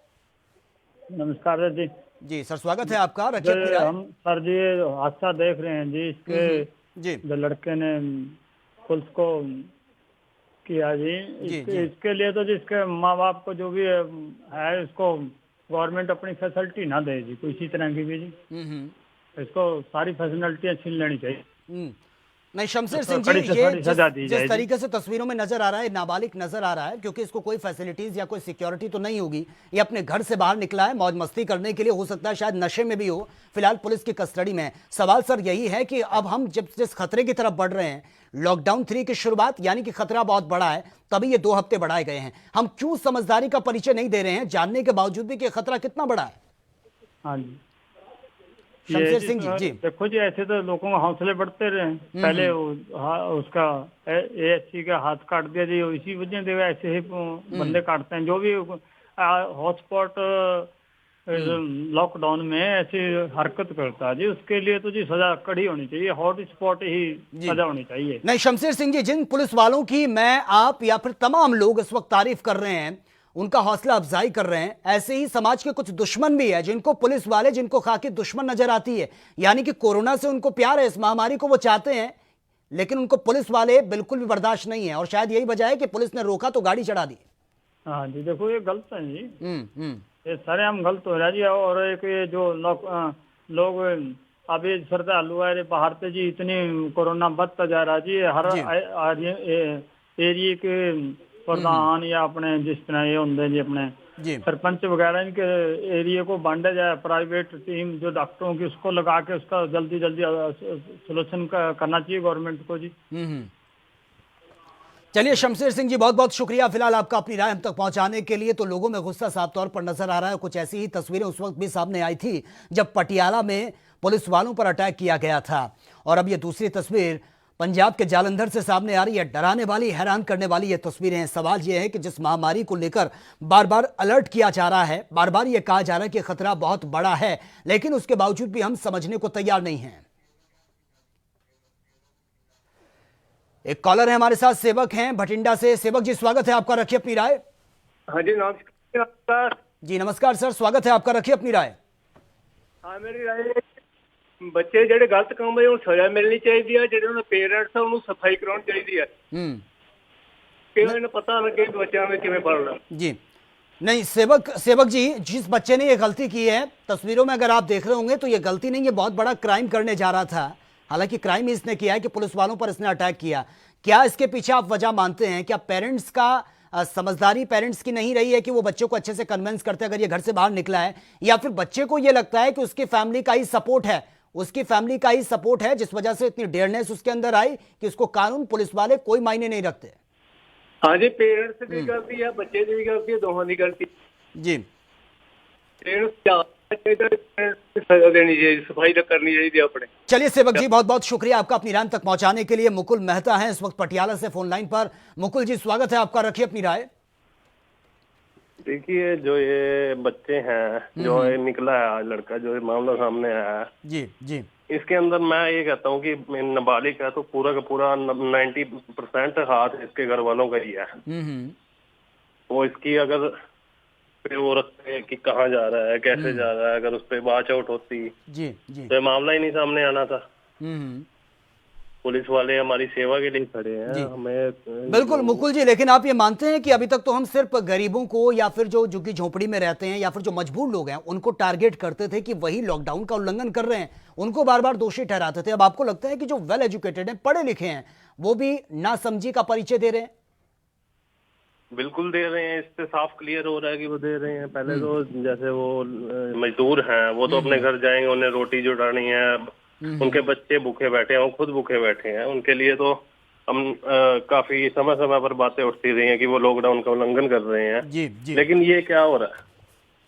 नमस्कार जी। जी सर स्वागत है आपका, रखिए अपनी राय। हम सर जी हादसा देख रहे हैं जी, इसके जी जो लड़के ने पुलिस को किया जी, इसके लिए तो जिसके माँ बाप को जो भी है इसको गवर्नमेंट अपनी फैसिलिटी ना दे जी, कोई इसी तरह की भी जी, इसको सारी फैसिलिटियाँ छीन लेनी चाहिए। नहीं शमशेर सिंह जी, ये जिस तरीके से तस्वीरों में नजर आ रहा है, नाबालिग नजर आ रहा है, क्योंकि इसको कोई फैसिलिटीज या कोई सिक्योरिटी तो नहीं होगी, ये अपने घर से बाहर निकला है मौज मस्ती करने के लिए, हो सकता है शायद नशे में भी हो, फिलहाल पुलिस की कस्टडी में है। सवाल सर यही है कि अब हम जब जिस खतरे की तरफ बढ़ रहे हैं, लॉकडाउन 3 की शुरुआत यानी कि खतरा बहुत बड़ा है, तभी ये 2 हफ्ते बढ़ाए गए हैं, हम क्यों समझदारी का परिचय नहीं दे रहे हैं, जानने के बावजूद भी कि खतरा कितना बड़ा है? हाँ जी शमशेर सिंह जी। देखो जी, ऐसे तो लोगों के हौसले बढ़ते रहे, पहले उसका ASC का हाथ काट दिया जी, इसी वजह से ऐसे ही बंदे काटते हैं। जो भी हॉटस्पॉट लॉकडाउन में ऐसी हरकत करता है जी, उसके लिए तो जी सजा कड़ी होनी चाहिए, हॉट स्पॉट ही सजा होनी चाहिए। नहीं शमशेर सिंह जी, जिन पुलिस वालों की मैं आप या फिर तमाम लोग इस वक्त तारीफ कर रहे हैं, उनका हौसला अफजाई कर रहे हैं, ऐसे ही समाज के कुछ दुश्मन भी है जिनको पुलिस वाले, जिनको खाकी दुश्मन नजर आती है, यानी कि कोरोना से उनको प्यार है, इस महामारी को वो चाहते हैं, लेकिन उनको पुलिस वाले बिल्कुल भी बर्दाश्त नहीं है, और शायद यही वजह है कि पुलिस ने रोका तो गाड़ी चढ़ा दी। हाँ जी देखो, ये गलत है जी, ये सारे हम गलत हो रहा है जी। और एक ये जो लोग अभी श्रद्धालु है बाहर से जी, इतनी कोरोना बढ़ता जा रहा जी, हर एरिया के प्रधान या अपने जिस तरह ये होंगे जी अपने सरपंच वगैरह, इनके एरिया को बांटा जाए, प्राइवेट टीम जो डॉक्टरों की उसको लगा के उसका जल्दी सोल्यूशन करना चाहिए गवर्नमेंट को जी। चलिए शमशेर सिंह जी, बहुत बहुत शुक्रिया फिलहाल आपका अपनी राय हम तक पहुंचाने के लिए। तो लोगों में गुस्सा साफ तौर पर नजर आ रहा है, कुछ ऐसी ही तस्वीरें उस वक्त भी सामने आई थी जब पटियाला में पुलिस वालों पर अटैक किया गया था, और अब ये दूसरी तस्वीर पंजाब के जालंधर से सामने आ रही है। डराने वाली, हैरान करने वाली ये तस्वीरें हैं। सवाल ये है कि जिस महामारी को लेकर बार बार अलर्ट किया जा रहा है, बार बार ये कहा जा रहा है कि खतरा बहुत बड़ा है, लेकिन उसके बावजूद भी हम समझने को तैयार नहीं हैं। एक कॉलर है हमारे साथ, सेवक हैं भटिंडा से। सेवक जी स्वागत है आपका, रखिए अपनी राय। हाँ जी नमस्कार जी नमस्कार सर, स्वागत है आपका, रखिए अपनी राय। हाँ मेरी राय, ਬੱਚੇ ਜਿਹੜੇ ਗਲਤ ਕੰਮ ਹੈ ਉਹਨੂੰ ਸਜ਼ਾ ਮਿਲਣੀ ਚਾਹੀਦੀ ਹੈ, ਜਿਹੜੇ ਉਹਨਾਂ ਪੇਰੈਂਟਸ ਆ ਉਹਨੂੰ ਸਫਾਈ ਕਰਾਉਣੀ ਚਾਹੀਦੀ ਹੈ, ਕਿ ਇਹਨਾਂ ਨੂੰ ਪਤਾ ਲੱਗੇ ਕਿ ਬੱਚਿਆਂ ਨੂੰ ਕਿਵੇਂ ਪੜ੍ਹਨਾ। जी नहीं सेवक जी, जिस बच्चे ने ये गलती की है, तस्वीरों में अगर आप देख रहे होंगे तो ये गलती नहीं, ये बहुत बड़ा क्राइम करने जा रहा था। हालांकि क्राइम ही इसने किया है कि पुलिस वालों पर इसने अटैक किया। क्या इसके पीछे आप वजह मानते हैं? क्या पेरेंट्स का समझदारी पेरेंट्स की नहीं रही है कि वो बच्चों को अच्छे से कन्विंस करते अगर ये घर से बाहर निकला है, या फिर बच्चे को ये लगता है कि उसकी फैमिली का ही सपोर्ट है, उसकी फैमिली का ही सपोर्ट है जिस वजह से इतनी डेयरनेस उसके अंदर आई कि उसको कानून पुलिस वाले कोई मायने नहीं रखते? हाँ जी, पेरेंट्स की गलती है, बच्चे की भी गलती है, दोनों की गलती जी। सजा देनी चाहिए, सफाई करनी चाहिए अपने। चलिए सेवक जी, बहुत बहुत शुक्रिया आपका अपनी राय तक पहुंचाने के लिए। मुकुल मेहता हैं इस वक्त पटियाला से फोन लाइन पर। मुकुल जी स्वागत है आपका, रखिए अपनी राय। देखिए, जो ये बच्चे हैं, जो ये निकला है आज लड़का, जो ये मामला सामने आया है जी जी, इसके अंदर मैं ये कहता हूँ कि नाबालिग है तो पूरा का पूरा 90% हाथ इसके घर वालों का ही है। वो इसकी अगर वो रखते हैं कि कहाँ जा रहा है, कैसे जा रहा है, अगर उस पर वॉच आउट होती जी जी तो मामला ही नहीं सामने आना था। पुलिस वाले हमारी सेवा के लिए खड़े हैं, हमें बिल्कुल मुकुल जी, लेकिन आप ये मानते हैं कि अभी तक तो हम सिर्फ गरीबों को या फिर जो झुग्गी झोपड़ी में रहते हैं या फिर जो मजबूर लोग हैं उनको टारगेट करते थे कि वही लॉकडाउन का उल्लंघन कर रहे हैं, उनको बार बार दोषी ठहराते थे। अब आपको लगता है कि जो वेल एजुकेटेड हैं, पढ़े लिखे हैं, वो भी नासमझी का परिचय दे रहे हैं? बिल्कुल दे रहे हैं, इससे साफ क्लियर हो रहा है कि वो दे रहे हैं। पहले तो जैसे वो मजदूर हैं, वो तो अपने घर जाएंगे, उन्हें रोटी जुटानी है, उनके बच्चे भूखे बैठे हैं, वो खुद भूखे बैठे हैं, उनके लिए तो हम काफी समय समय पर बातें उठती रही हैं कि वो लॉकडाउन का उल्लंघन कर रहे हैं। जी जी, लेकिन ये क्या हो रहा है?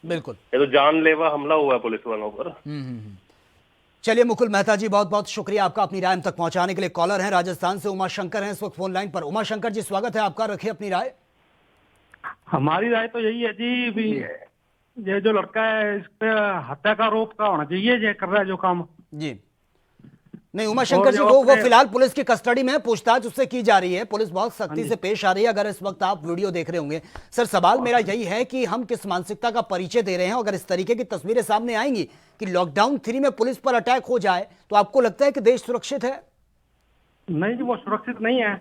बिल्कुल, ये तो जानलेवा हमला हुआ है पुलिस वालों पर। चलिए मुकुल मेहता जी, बहुत बहुत शुक्रिया आपका अपनी राय हम तक पहुंचाने के लिए। कॉलर हैं राजस्थान से उमा शंकर हैं इस वक्त फोन लाइन पर। उमा शंकर जी स्वागत है आपका, रखिए अपनी राय। हमारी राय तो यही है जी, भी ये जो लड़का है इस पे हत्या का आरोप का होना चाहिए, ये कर रहा है जो काम जी। नहीं उमाशंकर जी, वो फिलहाल पुलिस की कस्टडी में है, पूछताछ उससे की जा रही है, पुलिस बहुत सख्ती से पेश आ रही है। अगर इस वक्त आप वीडियो देख रहे होंगे सर, सवाल मेरा यही है कि हम किस मानसिकता का परिचय दे रहे हैं। अगर इस तरीके की तस्वीरें सामने आएंगी कि लॉकडाउन 3 में पुलिस पर अटैक हो जाए, तो आपको लगता है कि देश सुरक्षित है? नहीं जी, वो सुरक्षित नहीं है,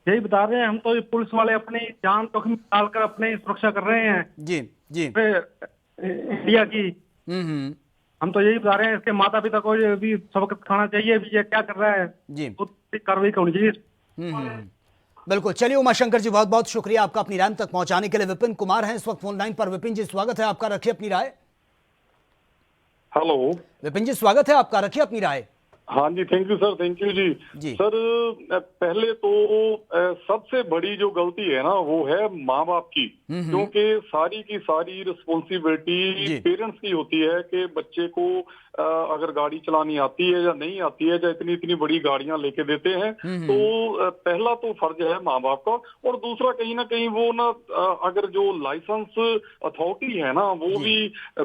यही बता रहे हैं हम। तो पुलिस वाले अपनी जान जोखिम में डालकर अपनी सुरक्षा कर रहे हैं जी जी इंडिया की। हम तो यही बता रहे हैं, इसके माता पिता को भी सबक सिखाना चाहिए, ये क्या कर रहा है जी, तो कार्रवाई होनी चाहिए। बिल्कुल। चलिए उमाशंकर जी, बहुत बहुत शुक्रिया आपका अपनी राय तक पहुंचाने के लिए। विपिन कुमार हैं इस वक्त फोन लाइन पर। विपिन जी स्वागत है आपका, रखिए अपनी राय। हेलो विपिन जी स्वागत है आपका, रखिए अपनी राय। हाँ जी, thank you sir, thank you जी। सर पहले तो सबसे बड़ी जो गलती है ना वो है माँ बाप की, क्योंकि सारी की सारी रिस्पॉन्सिबिलिटी पेरेंट्स की होती है कि बच्चे को अगर गाड़ी चलानी आती है या नहीं आती है, या इतनी इतनी बड़ी गाड़ियां लेके देते हैं, तो पहला तो फर्ज है माँ बाप का। और दूसरा कहीं ना कहीं वो ना अगर जो लाइसेंस अथॉरिटी है ना वो भी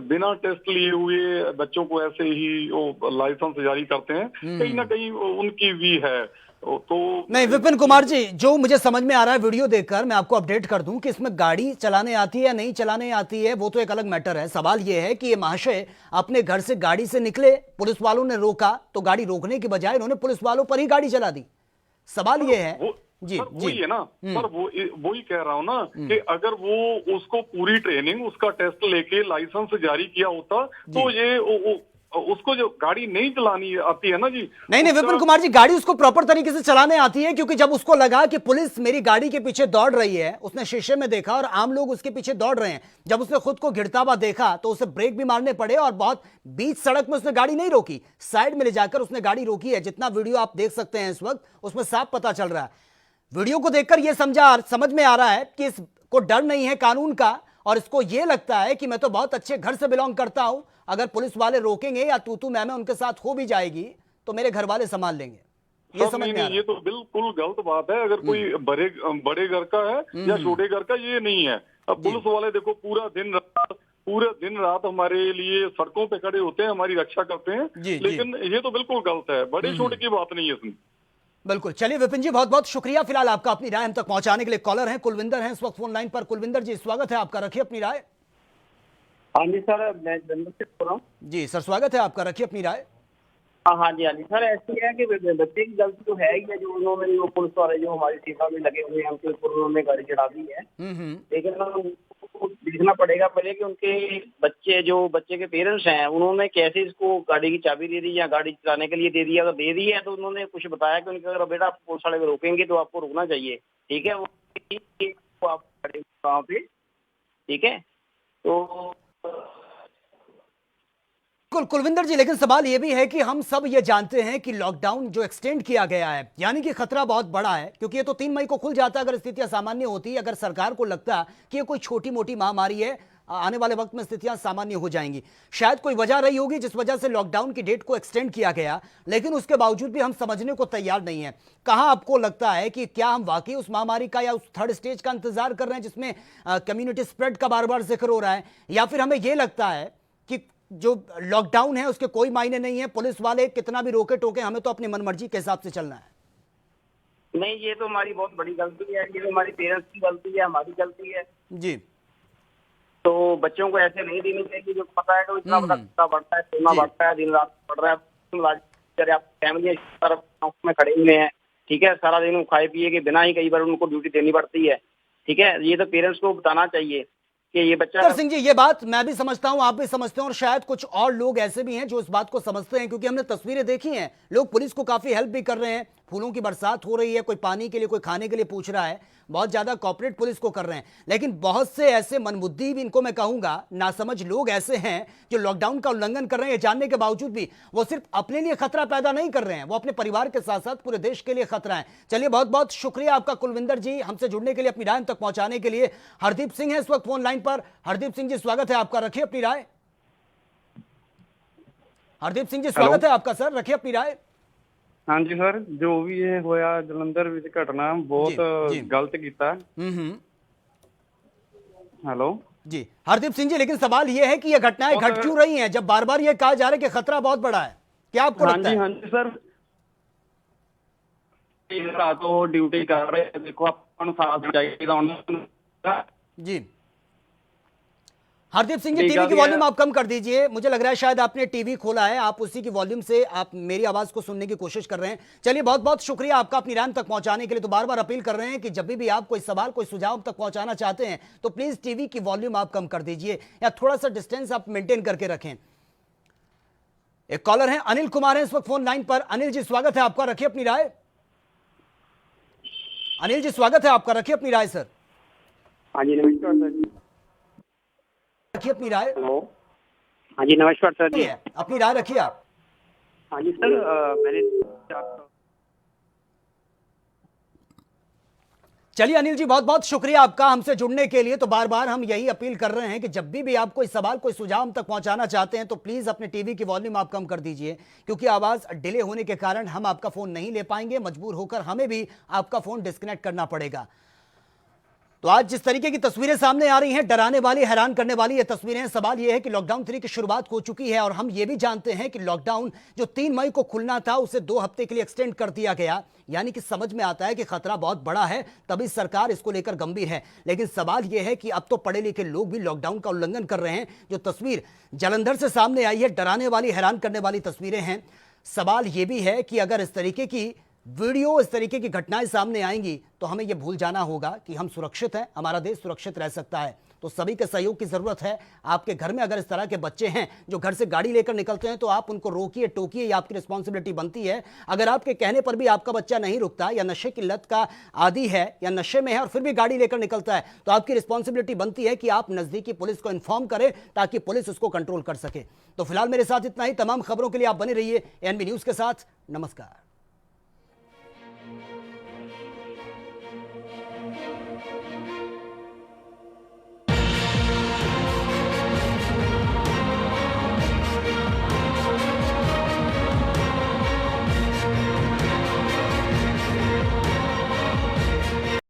बिना टेस्ट लिए हुए बच्चों को ऐसे ही वो लाइसेंस जारी करते हैं, कहीं ना कहीं उनकी भी है। तो नहीं विपिन कुमार जी, जो मुझे समझ में आ रहा है वीडियो देखकर, मैं आपको अपडेट कर दूं कि इसमें गाड़ी चलाने आती है या नहीं चलाने आती है वो तो एक अलग मैटर है। सवाल यह है कि ये महाशय अपने घर से गाड़ी से निकले, पुलिस वालों ने रोका, तो गाड़ी रोकने की बजाय इन्होंने पुलिस वालों पर ही गाड़ी चला दी। सवाल ये है जी वही है ना सर, वो ही कह रहा हूँ ना कि अगर वो उसको पूरी ट्रेनिंग, उसका टेस्ट लेके लाइसेंस जारी किया होता तो ये उसको जो गाड़ी नहीं चलानी आती है ना जी। नहीं विपिन कुमार जी, गाड़ी उसको प्रॉपर तरीके से चलाने आती है, क्योंकि जब उसको लगा कि पुलिस मेरी गाड़ी के पीछे दौड़ रही है, उसने शीशे में देखा और आम लोग उसके पीछे दौड़ रहे हैं, जब उसने खुद को गिरता हुआ देखा तो उसे ब्रेक भी मारने पड़े और बहुत बीच सड़क में उसने गाड़ी नहीं रोकी, साइड में ले जाकर उसने गाड़ी रोकी है। जितना वीडियो आप देख सकते हैं इस वक्त उसमें साफ पता चल रहा है। वीडियो को देखकर यह समझ में आ रहा है कि इसको डर नहीं है कानून का, और इसको यह लगता है कि मैं तो बहुत अच्छे घर से बिलोंग करता हूं, अगर पुलिस वाले रोकेंगे या तू मैं उनके साथ हो भी जाएगी तो मेरे घर वाले संभाल लेंगे। ये समझ में आ रहा है। ये तो बिल्कुल गलत बात है। अगर कोई बड़े घर का है या छोटे घर का, ये नहीं है। अब पुलिस वाले देखो पूरा दिन रात हमारे लिए सड़कों पे खड़े होते हैं, हमारी रक्षा करते हैं, लेकिन ये तो बिल्कुल गलत है, बड़े छोटे की बात नहीं है इसमें। बिल्कुल। चलिए विपिन जी, बहुत बहुत शुक्रिया फिलहाल आपका अपनी राय हम तक पहुंचाने के लिए। कॉलर हैं कुलविंदर हैं इस वक्त फोन लाइन पर। कुलविंदर जी स्वागत है आपका, रखिए अपनी राय। हाँ जी सर, मैं जंगल से बोल रहा हूँ। जी सर स्वागत है आपका, रखिए अपनी राय। हाँ जी सर, ऐसी है कि बच्चे की गलती तो है ही है, जो उन्होंने वो पुलिस वाले जो हमारी सेवा में लगे हुए हैं उनके ऊपर उन्होंने गाड़ी चढ़ा दी है। लेकिन देखना पड़ेगा पहले कि उनके बच्चे के पेरेंट्स हैं उन्होंने कैसे इसको गाड़ी की चाबी दे दी या गाड़ी चलाने के लिए दे दिया। अगर दे दी है तो उन्होंने कुछ बताया कि उनके अगर बेटा पुलिस वाले रोकेंगे तो आपको रुकना चाहिए, ठीक है, वो आप खड़े वहाँ पे, ठीक है। तो कुलविंदर जी, लेकिन सवाल यह भी है कि हम सब ये जानते हैं कि लॉकडाउन जो एक्सटेंड किया गया है, यानी कि खतरा बहुत बड़ा है, क्योंकि ये तो 3 मई को खुल जाता अगर स्थितियां सामान्य होती। अगर सरकार को लगता कि ये कोई छोटी मोटी महामारी है, आने वाले वक्त में स्थितियां सामान्य हो जाएंगी, शायद कोई वजह रही होगी जिस वजह से लॉकडाउन की डेट को एक्सटेंड किया गया, लेकिन उसके बावजूद भी हम समझने को तैयार नहीं है। कहां आपको लगता है कि क्या हम वाकई उस महामारी का या उस 3rd स्टेज का इंतजार कर रहे हैं जिसमें कम्युनिटी स्प्रेड का बार बार जिक्र हो रहा है, या फिर हमें यह लगता है कि जो लॉकडाउन है उसके कोई मायने नहीं है, पुलिस वाले कितना भी रोके टोके हमें तो अपनी मनमर्जी के हिसाब से चलना है? नहीं, ये तो हमारी बहुत बड़ी गलती है, ये तो हमारी पेरेंट्स की गलती है, हमारी गलती है जी। तो बच्चों को ऐसे नहीं देनी चाहिए, जो पता है कि इतना बड़ा खतरा बढ़ता है, सोना बढ़ता है, दिन रात बढ़ रहा है, फैमिली में खड़े हुए हैं, ठीक है, सारा दिन खाए पिए के बिना ही कई बार उनको ड्यूटी देनी पड़ती है, ठीक है। ये तो पेरेंट्स को बताना चाहिए कि ये बच्चा। सिंह जी, ये बात मैं भी समझता हूं, आप भी समझते हैं, और शायद कुछ और लोग ऐसे भी हैं जो इस बात को समझते हैं, क्योंकि हमने तस्वीरें देखी हैं, लोग पुलिस को काफी हेल्प भी कर रहे हैं, फूलों की बरसात हो रही है, कोई पानी के लिए कोई खाने के लिए पूछ रहा है, बहुत ज्यादा कॉपरेट पुलिस को कर रहे हैं। लेकिन बहुत से ऐसे मनबुद्धि भी, इनको मैं कहूंगा नासमझ लोग ऐसे हैं जो लॉकडाउन का उल्लंघन कर रहे हैं, जानने के बावजूद भी वो सिर्फ अपने लिए खतरा पैदा नहीं कर रहे हैं, वो अपने परिवार के साथ साथ पूरे देश के लिए खतरा है। चलिए, बहुत बहुत शुक्रिया आपका कुलविंदर जी, हमसे जुड़ने के लिए, अपनी राय तक पहुंचाने के लिए। हरदीप सिंह है इस वक्त फोन लाइन पर। हरदीप सिंह जी स्वागत है आपका, रखिए अपनी राय। हरदीप सिंह जी स्वागत है आपका सर, रखिए अपनी राय। हाँ जी सर, जो भी ये होया जलंधर विच घटना बहुत गलत किया। हेलो जी हरदीप सिंह जी, लेकिन सवाल ये है कि ये घटनाएं घट क्यों रही हैं जब बार बार ये कहा जा रहा है कि खतरा बहुत बड़ा है? क्या आपको लगता है? हाँ जी सर, तो ड्यूटी कर रहे हैं, देखो अपन साथ चाहिए जी। हरदीप सिंह जी, टीवी की वॉल्यूम आप कम कर दीजिए। मुझे लग रहा है शायद आपने टीवी खोला है, आप उसी की वॉल्यूम से आप मेरी आवाज को सुनने की कोशिश कर रहे हैं। चलिए, बहुत बहुत शुक्रिया आपका अपनी राय तक पहुंचाने के लिए। तो बार बार अपील कर रहे हैं कि जब भी आप कोई सवाल, कोई सुझाव तक पहुंचाना चाहते हैं तो प्लीज टीवी की वॉल्यूम आप कम कर दीजिए या थोड़ा सा डिस्टेंस आप मेंटेन करके रखें। एक कॉलर है, अनिल कुमार है इस वक्त फोन लाइन पर। अनिल जी, स्वागत है आपका, रखिए अपनी राय। अनिल जी, स्वागत है आपका, रखिए अपनी राय सर। हाँ जी, नमस्कार सर जी, रखिए अपनी राय। हेलो, हाँ जी नमस्कार सर जी, अपनी राय रखिए आप। हाँ जी सर, मैंने चलिए अनिल जी, बहुत बहुत शुक्रिया आपका हमसे जुड़ने के लिए। तो बार बार हम यही अपील कर रहे हैं कि जब भी आप कोई सवाल, कोई सुझाव हम तक पहुंचाना चाहते हैं तो प्लीज अपने टीवी की वॉल्यूम आप कम कर दीजिए, क्योंकि आवाज डिले होने के कारण हम आपका फोन नहीं ले पाएंगे, मजबूर होकर हमें भी आपका फोन डिस्कनेक्ट करना पड़ेगा। तो आज जिस तरीके की तस्वीरें सामने आ रही हैं, डराने वाली, हैरान करने वाली ये तस्वीरें हैं। सवाल यह है कि लॉकडाउन 3 की शुरुआत हो चुकी है और हम ये भी जानते हैं कि लॉकडाउन जो 3 मई को खुलना था उसे 2 हफ्ते के लिए एक्सटेंड कर दिया गया। यानी कि समझ में आता है कि खतरा बहुत बड़ा है, तभी सरकार इसको लेकर गंभीर है। लेकिन सवाल यह है कि अब तो पढ़े लिखे लोग भी लॉकडाउन का उल्लंघन कर रहे हैं। जो तस्वीर जालंधर से सामने आई है, डराने वाली, हैरान करने वाली तस्वीरें हैं। सवाल यह भी है कि अगर इस तरीके की वीडियो, इस तरीके की घटनाएं सामने आएंगी तो हमें यह भूल जाना होगा कि हम सुरक्षित हैं, हमारा देश सुरक्षित रह सकता है। तो सभी के सहयोग की जरूरत है। आपके घर में अगर इस तरह के बच्चे हैं जो घर से गाड़ी लेकर निकलते हैं तो आप उनको रोकिए, टोकिए, ये आपकी रिस्पॉन्सिबिलिटी बनती है। अगर आपके कहने पर भी आपका बच्चा नहीं रुकता या नशे की लत का आदी है या नशे में है और फिर भी गाड़ी लेकर निकलता है तो आपकी रिस्पॉन्सिबिलिटी बनती है कि आप नजदीकी पुलिस को इन्फॉर्म करें ताकि पुलिस उसको कंट्रोल कर सके। तो फिलहाल मेरे साथ इतना ही। तमाम खबरों के लिए आप बने रहिए एएनबी न्यूज के साथ। नमस्कार।